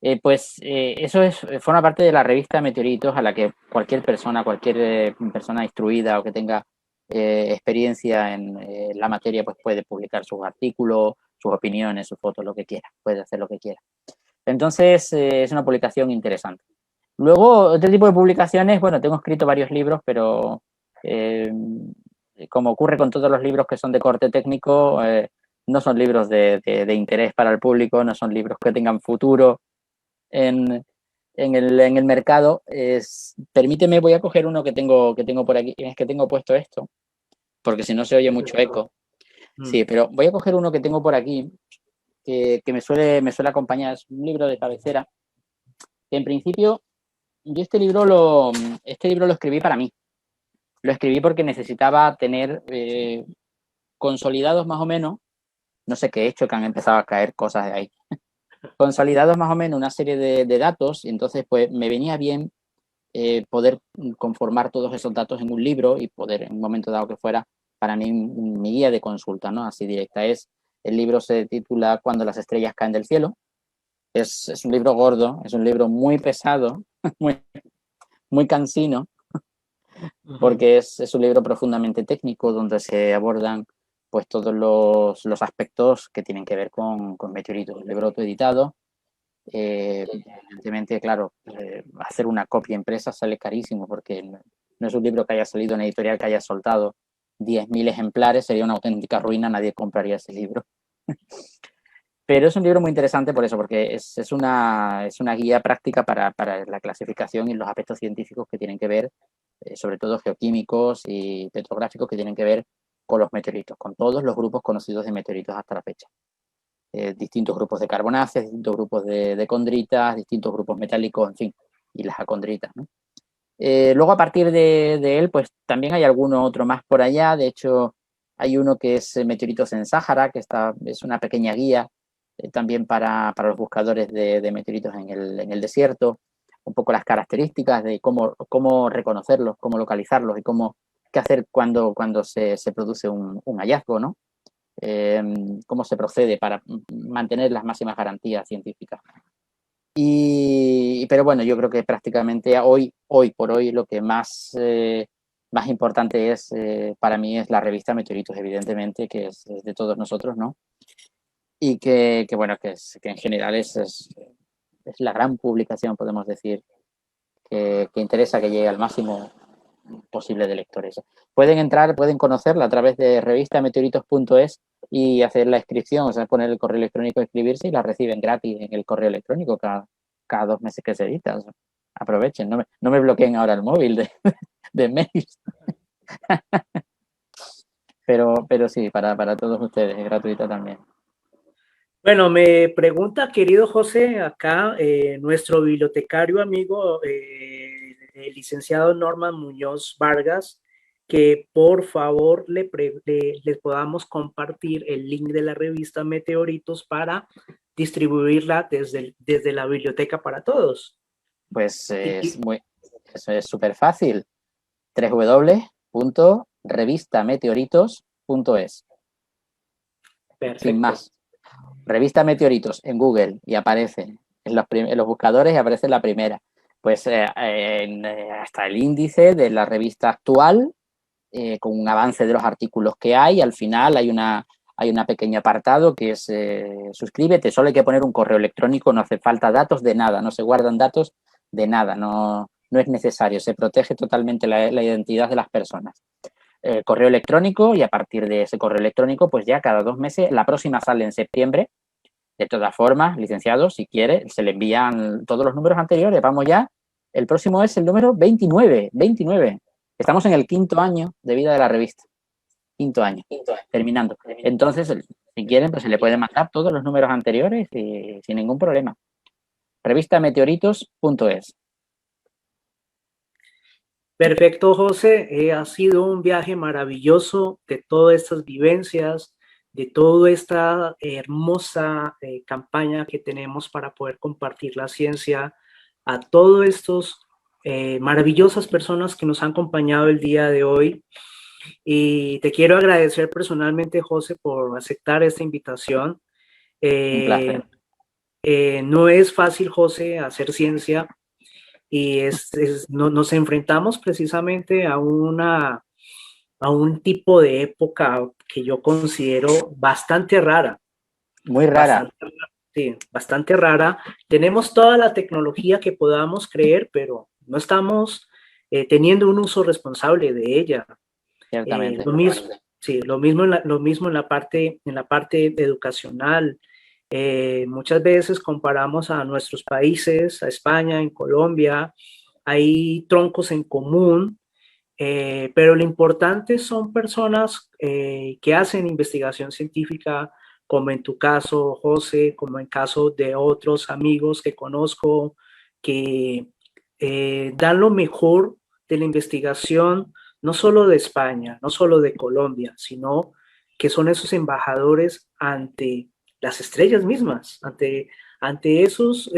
Eso forma parte de la revista Meteoritos a la que cualquier persona instruida o que tenga experiencia en la materia, pues puede publicar sus artículos, sus opiniones, sus fotos, lo que quiera, puede hacer lo que quiera. Entonces, es una publicación interesante. Luego, otro tipo de publicaciones, bueno, tengo escrito varios libros, pero eh, como ocurre con todos los libros que son de corte técnico, no son libros de interés para el público, no son libros que tengan futuro en, en el mercado. Permíteme, voy a coger uno que tengo por aquí, es que tengo puesto esto, porque si no se oye mucho eco. Mm. Sí, pero voy a coger uno que tengo por aquí, que me suele acompañar, es un libro de cabecera, que en principio yo este libro lo escribí para mí. Lo escribí porque necesitaba tener consolidados más o menos, no sé qué he hecho, que han empezado a caer cosas de ahí, consolidados más o menos una serie de datos, y entonces pues me venía bien poder conformar todos esos datos en un libro y poder en un momento dado que fuera para mí mi guía de consulta, ¿no? Así directa es. El libro se titula Cuando las estrellas caen del cielo. Es un libro gordo, es un libro muy pesado, muy, muy cansino, Ujú. porque es un libro profundamente técnico donde se abordan pues todos los aspectos que tienen que ver con meteoritos. El libro autoeditado, evidentemente, claro, hacer una copia impresa sale carísimo porque no es un libro que haya salido en editorial que haya soltado 10.000 ejemplares, sería una auténtica ruina, nadie compraría ese libro. Pero es un libro muy interesante por eso, porque es una guía práctica para la clasificación y los aspectos científicos que tienen que ver, sobre todo geoquímicos y petrográficos, que tienen que ver con los meteoritos, con todos los grupos conocidos de meteoritos hasta la fecha. Distintos grupos de carbonáceas, distintos grupos de condritas, distintos grupos metálicos, en fin, y las acondritas, ¿no? Luego, a partir de él, pues también hay alguno otro más por allá. De hecho, hay uno que es Meteoritos en Sáhara, es una pequeña guía también para los buscadores de meteoritos en el desierto. Un poco las características de cómo reconocerlos, cómo localizarlos y qué hacer cuando se produce un hallazgo, ¿no? Cómo se procede para mantener las máximas garantías científicas. Pero bueno, yo creo que prácticamente hoy por hoy lo que más importante es para mí es la revista Meteoritos, evidentemente, que es de todos nosotros, ¿no? Y bueno, que en general es la gran publicación, podemos decir, que interesa que llegue al máximo posible de lectores. Pueden conocerla a través de revistameteoritos.es y hacer la inscripción, o sea, poner el correo electrónico, inscribirse y la reciben gratis en el correo electrónico cada 2 meses que se edita. O sea, aprovechen, no me bloqueen ahora el móvil de mails. Pero sí, para todos ustedes, es gratuita también. Bueno, me pregunta, querido José, acá nuestro bibliotecario amigo, el licenciado Norman Muñoz Vargas, que por favor les podamos compartir el link de la revista Meteoritos para distribuirla desde la biblioteca para todos. Pues eso es súper fácil. www.revistameteoritos.es. Sin más. Revista Meteoritos en Google y aparece en los buscadores y aparece la primera. Pues hasta el índice de la revista actual, con un avance de los artículos que hay. Al final hay una pequeño apartado que es suscríbete, solo hay que poner un correo electrónico, no hace falta datos de nada, no se guardan datos de nada, no es necesario, se protege totalmente la identidad de las personas. Correo electrónico, y a partir de ese correo electrónico, pues ya cada 2 meses, la próxima sale en septiembre. De todas formas, licenciado, si quiere, se le envían todos los números anteriores. Vamos ya, el próximo es el número 29. Estamos en el 5º año de vida de la revista. 5º año, terminando. Entonces, si quieren, pues se le puede mandar todos los números anteriores sin ningún problema. Revistameteoritos.es. Perfecto, José. Ha sido un viaje maravilloso de todas estas vivencias, de toda esta hermosa campaña que tenemos para poder compartir la ciencia a todos estos maravillosas personas que nos han acompañado el día de hoy. Y te quiero agradecer personalmente, José, por aceptar esta invitación. Un placer. No es fácil, José, hacer ciencia. Y nos enfrentamos precisamente a un tipo de época que yo considero bastante rara. Muy rara. Bastante rara. Tenemos toda la tecnología que podamos creer, pero no estamos teniendo un uso responsable de ella. Ciertamente. Lo mismo en la parte educacional. Muchas veces comparamos a nuestros países, a España, en Colombia, hay troncos en común, pero lo importante son personas que hacen investigación científica, como en tu caso, José, como en caso de otros amigos que conozco, que dan lo mejor de la investigación, no solo de España, no solo de Colombia, sino que son esos embajadores ante las estrellas mismas, ante esos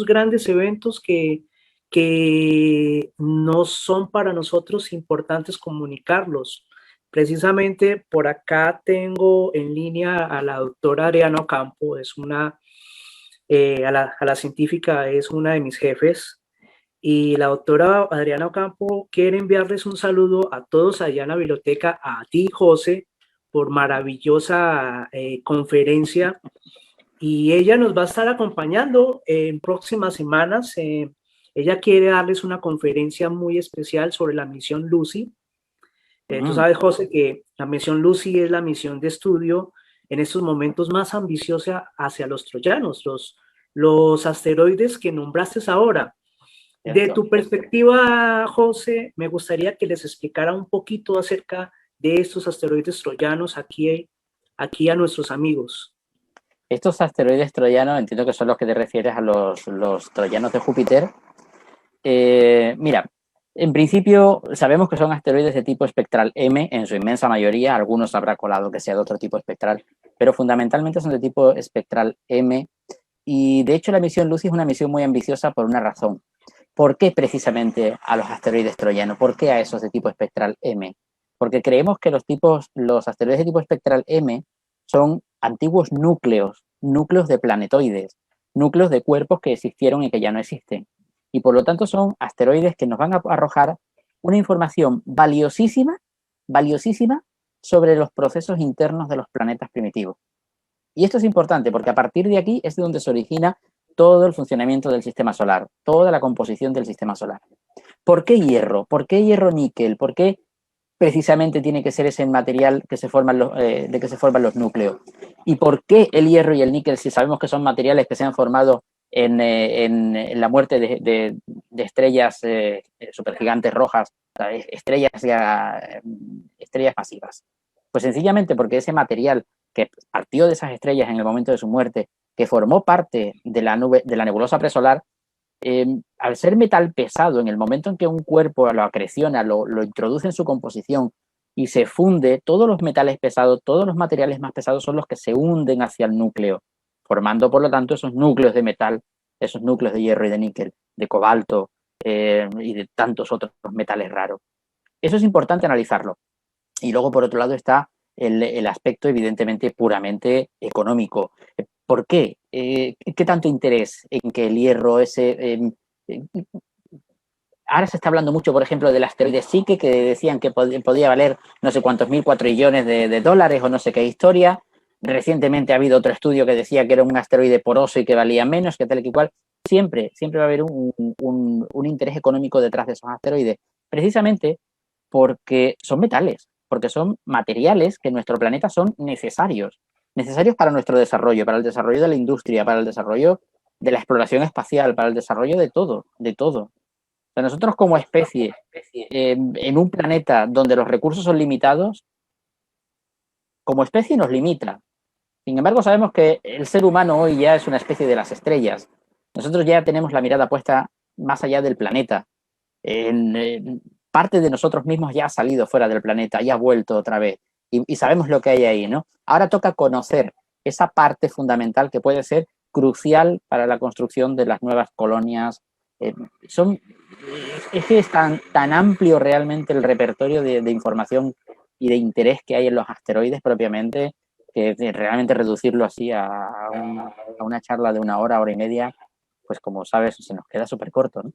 grandes eventos que no son para nosotros importantes comunicarlos. Precisamente por acá tengo en línea a la doctora Adriana Ocampo, a la científica, es una de mis jefes, y la doctora Adriana Ocampo quiere enviarles un saludo a todos allá en la biblioteca, a ti, José, por maravillosa conferencia, y ella nos va a estar acompañando en próximas semanas. Ella quiere darles una conferencia muy especial sobre la misión Lucy. Tú sabes, José, que la misión Lucy es la misión de estudio en estos momentos más ambiciosa hacia los troyanos, los asteroides que nombraste ahora. De tu perspectiva, José, me gustaría que les explicara un poquito acerca de estos asteroides troyanos aquí a nuestros amigos. Estos asteroides troyanos, entiendo que son los que te refieres a los troyanos de Júpiter. Mira, en principio sabemos que son asteroides de tipo espectral M en su inmensa mayoría, algunos habrá colado que sea de otro tipo espectral, pero fundamentalmente son de tipo espectral M, y de hecho la misión Lucy es una misión muy ambiciosa por una razón. ¿Por qué precisamente a los asteroides troyanos? ¿Por qué a esos de tipo espectral M? Porque creemos que los asteroides de tipo espectral M son antiguos núcleos de planetoides. núcleos de cuerpos que existieron y que ya no existen. Y por lo tanto son asteroides que nos van a arrojar una información valiosísima, valiosísima sobre los procesos internos de los planetas primitivos. Y esto es importante porque a partir de aquí es de donde se origina todo el funcionamiento del sistema solar, toda la composición del sistema solar. ¿Por qué hierro? ¿Por qué hierro-níquel? ¿Por qué precisamente tiene que ser ese material que se forman de que se forman los núcleos? ¿Y por qué el hierro y el níquel, si sabemos que son materiales que se han formado en la muerte de estrellas supergigantes rojas, estrellas masivas? Pues sencillamente porque ese material que partió de esas estrellas en el momento de su muerte, que formó parte de la nebulosa presolar, al ser metal pesado, en el momento en que un cuerpo lo acreciona, lo introduce en su composición y se funde, todos los metales pesados, todos los materiales más pesados son los que se hunden hacia el núcleo, formando por lo tanto esos núcleos de metal, esos núcleos de hierro y de níquel, de cobalto y de tantos otros metales raros. Eso es importante analizarlo. Y luego, por otro lado, está el aspecto evidentemente puramente económico. ¿Por qué? ¿Qué tanto interés en que el hierro ahora se está hablando mucho, por ejemplo, del asteroide Psyche, que decían que podía valer no sé cuántos mil, 4 trillones de dólares o no sé qué historia. Recientemente ha habido otro estudio que decía que era un asteroide poroso y que valía menos, que tal y que cual. Siempre va a haber un interés económico detrás de esos asteroides, precisamente porque son metales, porque son materiales que en nuestro planeta son necesarios para nuestro desarrollo, para el desarrollo de la industria, para el desarrollo de la exploración espacial, para el desarrollo de todo, de todo. O sea, nosotros como especie, en un planeta donde los recursos son limitados, como especie nos limita. Sin embargo, sabemos que el ser humano hoy ya es una especie de las estrellas. Nosotros ya tenemos la mirada puesta más allá del planeta. Parte de nosotros mismos ya ha salido fuera del planeta, ya ha vuelto otra vez. Y sabemos lo que hay ahí, ¿no? Ahora toca conocer esa parte fundamental que puede ser crucial para la construcción de las nuevas colonias. Son, es que es tan amplio realmente el repertorio de información y de interés que hay en los asteroides propiamente, que realmente reducirlo así a una charla de 1 hora, hora y media, pues como sabes, se nos queda súper corto, ¿no?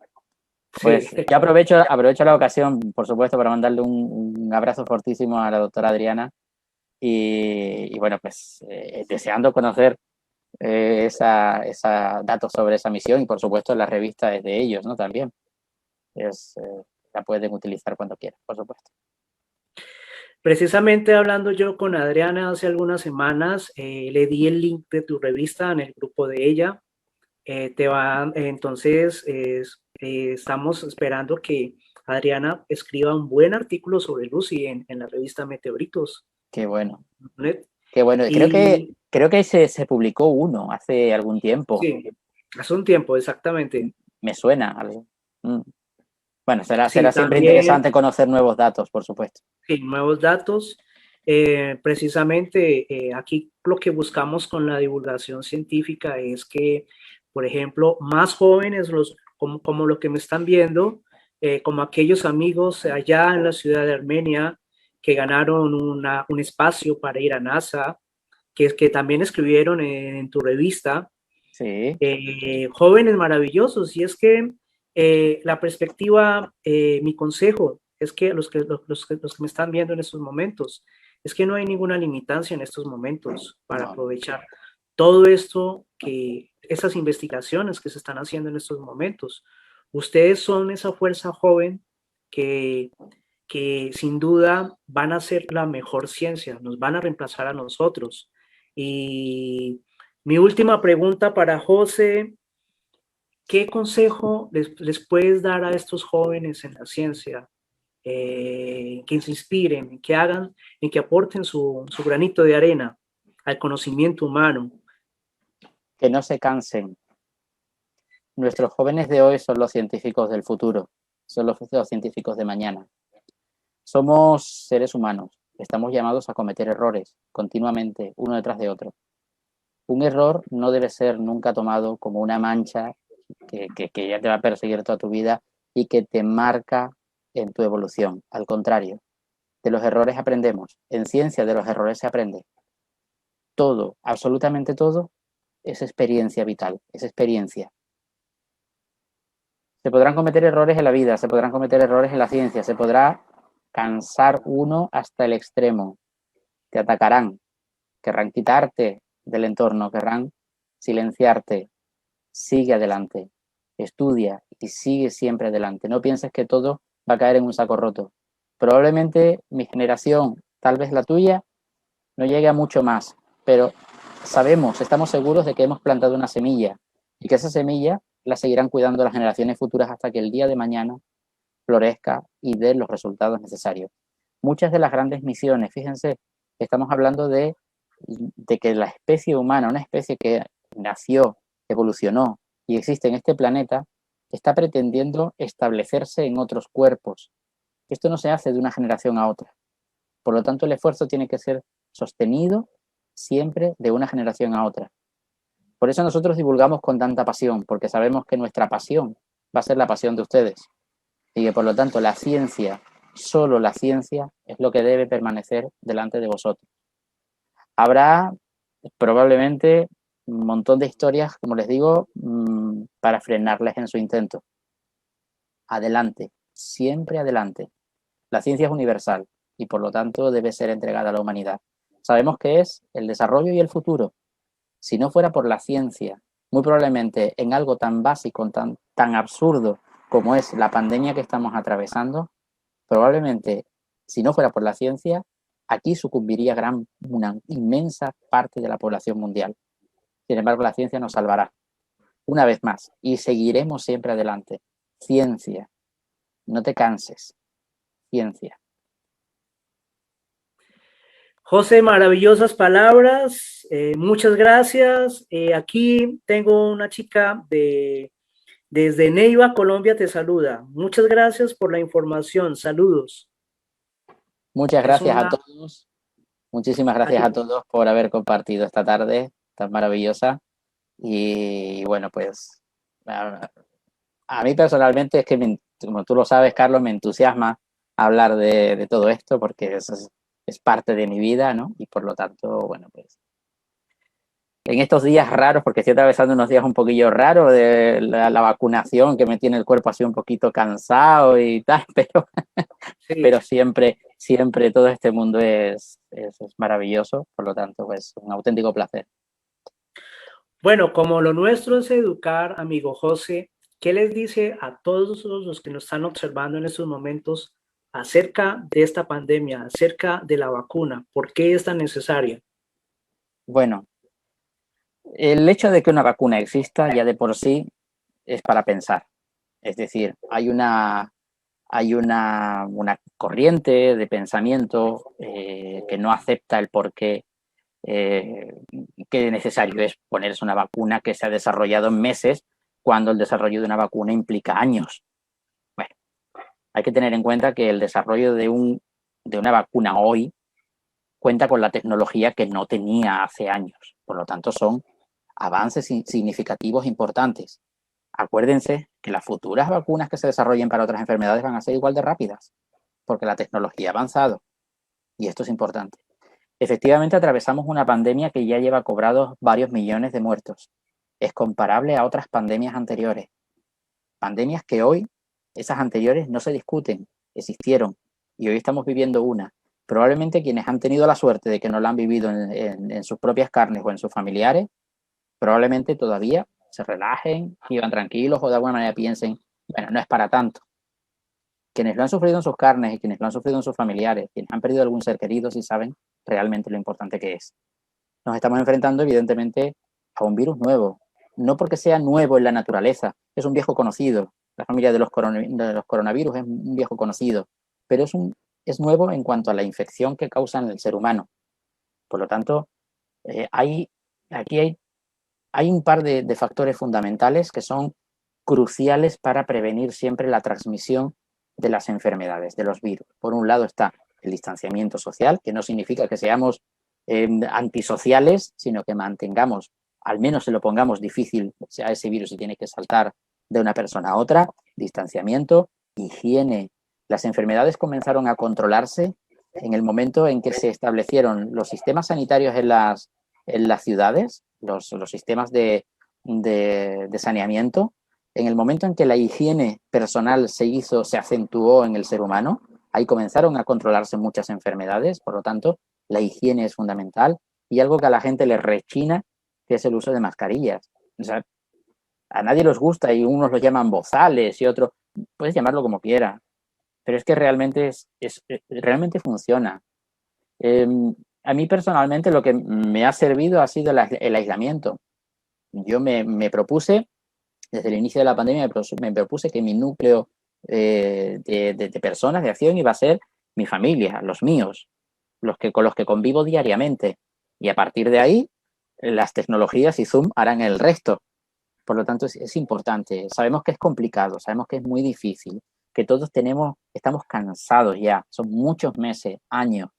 Pues Sí. yo aprovecho la ocasión, por supuesto, para mandarle un abrazo fortísimo a la doctora Adriana y bueno, pues deseando conocer esa datos sobre esa misión y por supuesto la revista es de ellos, ¿no? También la pueden utilizar cuando quieran, por supuesto. Precisamente hablando yo con Adriana hace algunas semanas, le di el link de tu revista en el grupo de ella. Entonces, estamos esperando que Adriana escriba un buen artículo sobre Lucy en la revista Meteoritos. Qué bueno. ¿Net? Qué bueno. Y, Creo que se publicó uno hace algún tiempo. sí, hace un tiempo, exactamente. Me suena algo. Bueno, será Sí, siempre también, interesante conocer nuevos datos, por supuesto. sí, nuevos datos. Precisamente aquí lo que buscamos con la divulgación científica es que, por ejemplo, más jóvenes, como lo que me están viendo, como aquellos amigos allá en la ciudad de Armenia que ganaron un espacio para ir a NASA, que también escribieron en tu revista, Sí. jóvenes maravillosos. Y es que la perspectiva, mi consejo es que los que me están viendo en estos momentos, es que no hay ninguna limitancia en estos momentos para aprovechar todo esto, esas investigaciones que se están haciendo en estos momentos. Ustedes son esa fuerza joven que sin duda van a ser la mejor ciencia, nos van a reemplazar a nosotros. Y mi última pregunta para José, ¿qué consejo les puedes dar a estos jóvenes en la ciencia? Que se inspiren, que hagan, en que aporten su granito de arena al conocimiento humano. Que no se cansen. Nuestros jóvenes de hoy son los científicos del futuro, son los científicos de mañana. Somos seres humanos, estamos llamados a cometer errores continuamente, uno detrás de otro. Un error no debe ser nunca tomado como una mancha que ya te va a perseguir toda tu vida y que te marca en tu evolución. Al contrario, de los errores aprendemos. En ciencia de los errores se aprende. Todo, absolutamente todo, es experiencia vital, es experiencia. Se podrán cometer errores en la vida, se podrán cometer errores en la ciencia, se podrá cansar uno hasta el extremo. Te atacarán, querrán quitarte del entorno, querrán silenciarte. Sigue adelante, estudia y sigue siempre adelante. No pienses que todo va a caer en un saco roto. Probablemente mi generación, tal vez la tuya, no llegue a mucho más, pero sabemos, estamos seguros de que hemos plantado una semilla y que esa semilla la seguirán cuidando las generaciones futuras hasta que el día de mañana florezca y dé los resultados necesarios. Muchas de las grandes misiones, fíjense, estamos hablando de que la especie humana, una especie que nació, evolucionó y existe en este planeta, está pretendiendo establecerse en otros cuerpos. Esto no se hace de una generación a otra. Por lo tanto, el esfuerzo tiene que ser sostenido siempre de una generación a otra. Por eso nosotros divulgamos con tanta pasión, porque sabemos que nuestra pasión va a ser la pasión de ustedes. Y que por lo tanto la ciencia, solo la ciencia, es lo que debe permanecer delante de vosotros. Habrá probablemente un montón de historias, como les digo, para frenarles en su intento. Adelante, siempre adelante. La ciencia es universal y por lo tanto debe ser entregada a la humanidad. Sabemos que es el desarrollo y el futuro. Si no fuera por la ciencia, muy probablemente en algo tan básico, tan absurdo como es la pandemia que estamos atravesando, probablemente, si no fuera por la ciencia, aquí sucumbiría una inmensa parte de la población mundial. Sin embargo, la ciencia nos salvará, una vez más, y seguiremos siempre adelante. Ciencia, no te canses, ciencia. José, maravillosas palabras, muchas gracias. Aquí tengo una chica desde Neiva, Colombia, te saluda. Muchas gracias por la información, saludos. Muchas gracias a todos, muchísimas gracias a todos por haber compartido esta tarde tan maravillosa. Y bueno, pues a mí personalmente es que, como tú lo sabes, Carlos, me entusiasma hablar de todo esto porque es parte de mi vida, ¿no? Y por lo tanto, bueno, pues en estos días raros, porque estoy atravesando unos días un poquillo raros de la vacunación, que me tiene el cuerpo así un poquito cansado y tal, sí. Pero siempre todo este mundo es maravilloso, por lo tanto, pues un auténtico placer. Bueno, como lo nuestro es educar, amigo José, ¿qué les dice a todos los que nos están observando en estos momentos acerca de esta pandemia, acerca de la vacuna? ¿Por qué es tan necesaria? Bueno, el hecho de que una vacuna exista ya de por sí es para pensar. Es decir, hay una corriente de pensamiento que no acepta el porqué que necesario es ponerse una vacuna que se ha desarrollado en meses cuando el desarrollo de una vacuna implica años. Bueno, hay que tener en cuenta que el desarrollo de una vacuna hoy cuenta con la tecnología que no tenía hace años. Por lo tanto, son avances significativos importantes. Acuérdense que las futuras vacunas que se desarrollen para otras enfermedades van a ser igual de rápidas, porque la tecnología ha avanzado. Y esto es importante. Efectivamente, atravesamos una pandemia que ya lleva cobrados varios millones de muertos. Es comparable a otras pandemias anteriores. Pandemias que hoy, esas anteriores, no se discuten, existieron. Y hoy estamos viviendo una. Probablemente quienes han tenido la suerte de que no la han vivido en sus propias carnes o en sus familiares, probablemente todavía se relajen, vivan tranquilos o de alguna manera piensen, bueno, no es para tanto. Quienes lo han sufrido en sus carnes y quienes lo han sufrido en sus familiares, quienes han perdido algún ser querido, sí saben realmente lo importante que es. Nos estamos enfrentando, evidentemente, a un virus nuevo. No porque sea nuevo en la naturaleza, es un viejo conocido. La familia de los coronavirus es un viejo conocido, pero es nuevo en cuanto a la infección que causa en el ser humano. Por lo tanto, aquí hay un par de factores fundamentales que son cruciales para prevenir siempre la transmisión de las enfermedades, de los virus. Por un lado está el distanciamiento social, que no significa que seamos antisociales, sino que mantengamos, al menos se lo pongamos difícil, o sea, ese virus se tiene que saltar de una persona a otra, distanciamiento, higiene. Las enfermedades comenzaron a controlarse en el momento en que se establecieron los sistemas sanitarios en las ciudades, los sistemas de saneamiento, en el momento en que la higiene personal se acentuó en el ser humano, ahí comenzaron a controlarse muchas enfermedades, por lo tanto, la higiene es fundamental y algo que a la gente le rechina, que es el uso de mascarillas. O sea, a nadie les gusta y unos lo llaman bozales y otros, puedes llamarlo como quieras, pero es que realmente, realmente funciona. Eh, a mí personalmente lo que me ha servido ha sido el aislamiento. Yo me propuse, desde el inicio de la pandemia, me propuse que mi núcleo de personas de acción iba a ser mi familia, los míos, con los que convivo diariamente. Y a partir de ahí, las tecnologías y Zoom harán el resto. Por lo tanto, es importante. Sabemos que es complicado, sabemos que es muy difícil, que todos estamos cansados ya, son muchos meses, años.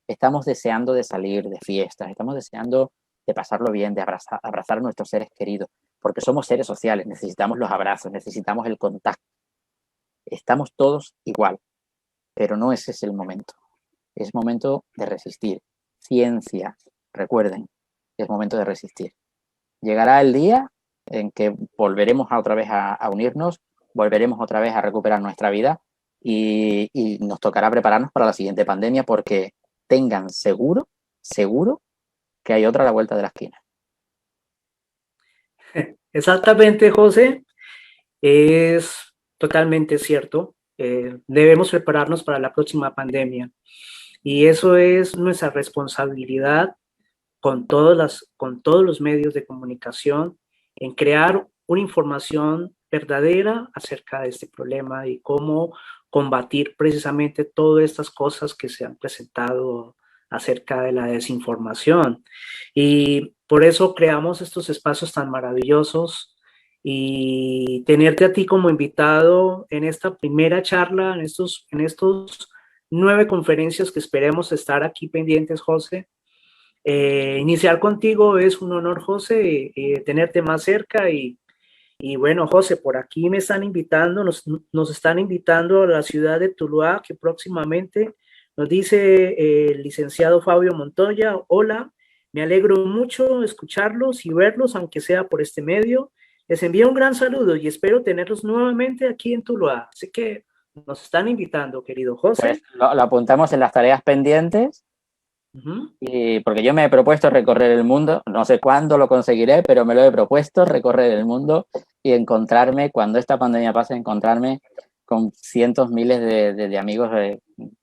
Estamos deseando de salir de fiestas, estamos deseando de pasarlo bien, de abrazar a nuestros seres queridos, porque somos seres sociales, necesitamos los abrazos, necesitamos el contacto. Estamos todos igual, pero no ese es el momento. Es momento de resistir. Ciencia, recuerden, es momento de resistir. Llegará el día en que volveremos otra vez a unirnos, volveremos otra vez a recuperar nuestra vida y nos tocará prepararnos para la siguiente pandemia porque tengan seguro que hay otra a la vuelta de la esquina. Exactamente, José, es totalmente cierto. Debemos prepararnos para la próxima pandemia y eso es nuestra responsabilidad con todos los medios de comunicación en crear una información verdadera acerca de este problema y cómo combatir precisamente todas estas cosas que se han presentado acerca de la desinformación. Y por eso creamos estos espacios tan maravillosos y tenerte a ti como invitado en esta primera charla, en estos 9 conferencias que esperemos estar aquí pendientes, José. Iniciar contigo es un honor, José, tenerte más cerca y bueno, José, por aquí me están invitando, nos están invitando a la ciudad de Tuluá, que próximamente nos dice el licenciado Fabio Montoya. Hola, me alegro mucho escucharlos y verlos, aunque sea por este medio. Les envío un gran saludo y espero tenerlos nuevamente aquí en Tuluá. Así que nos están invitando, querido José. Pues lo apuntamos en las tareas pendientes. Y porque yo me he propuesto recorrer el mundo, no sé cuándo lo conseguiré, pero me lo he propuesto, recorrer el mundo y encontrarme, cuando esta pandemia pase, encontrarme con cientos, miles de amigos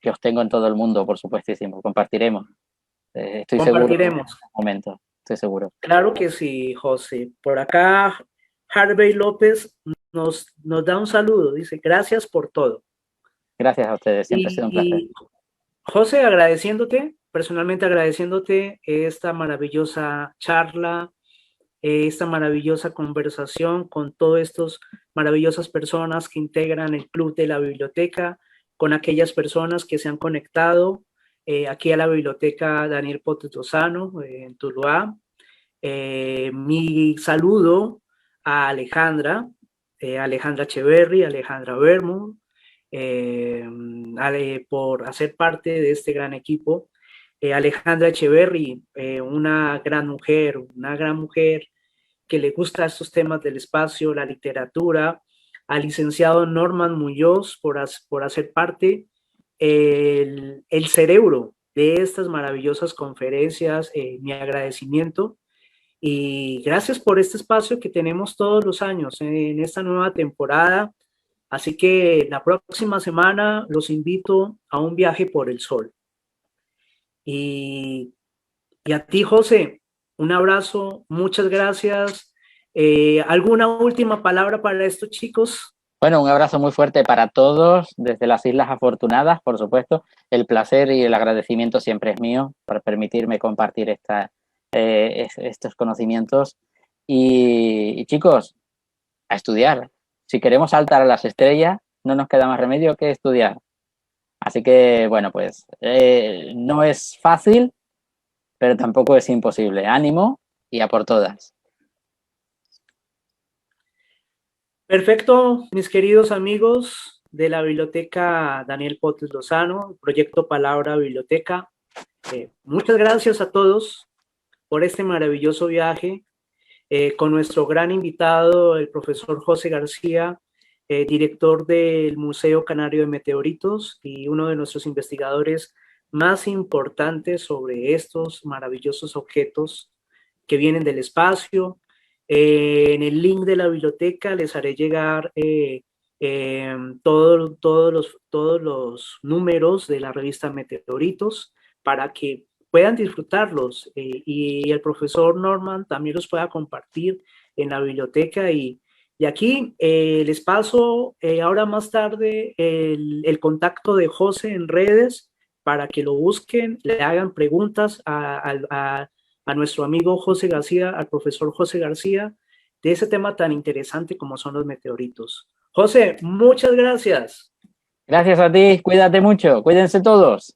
que os tengo en todo el mundo, por supuestísimo. Compartiremos. Estoy seguro. Compartiremos. Momento, estoy seguro. Claro que sí, José. Por acá, Harvey López nos da un saludo. Dice, gracias por todo. Gracias a ustedes, siempre ha sido un placer. José, agradeciéndote, personalmente agradeciéndote esta maravillosa charla, esta maravillosa conversación con todas estas maravillosas personas que integran el Club de la Biblioteca, con aquellas personas que se han conectado aquí a la Biblioteca Daniel Potes Lozano en Tuluá. Mi saludo a Alejandra Echeverry, Alejandra Bermud, por hacer parte de este gran equipo. Alejandra Echeverry, una gran mujer que le gusta estos temas del espacio, la literatura. Al licenciado Norman Muñoz por hacer parte, el cerebro de estas maravillosas conferencias, mi agradecimiento. Y gracias por este espacio que tenemos todos los años en esta nueva temporada. Así que la próxima semana los invito a un viaje por el sol. Y a ti, José, un abrazo, muchas gracias. ¿Alguna última palabra para estos chicos? Bueno, un abrazo muy fuerte para todos desde las Islas Afortunadas, por supuesto. El placer y el agradecimiento siempre es mío por permitirme compartir estos conocimientos. Y chicos, a estudiar. Si queremos saltar a las estrellas, no nos queda más remedio que estudiar. Así que, bueno, pues no es fácil, pero tampoco es imposible. Ánimo y a por todas. Perfecto, mis queridos amigos de la Biblioteca Daniel Potes Lozano, Proyecto Palabra Biblioteca. Muchas gracias a todos por este maravilloso viaje con nuestro gran invitado, el profesor José García, director del Museo Canario de Meteoritos y uno de nuestros investigadores más importantes sobre estos maravillosos objetos que vienen del espacio. En el link de la biblioteca les haré llegar todos los números de la revista Meteoritos para que puedan disfrutarlos y el profesor Norman también los pueda compartir en la biblioteca y aquí les paso ahora más tarde el contacto de José en redes para que lo busquen, le hagan preguntas a nuestro amigo José García, al profesor José García, de ese tema tan interesante como son los meteoritos. José, muchas gracias. Gracias a ti, cuídate mucho, cuídense todos.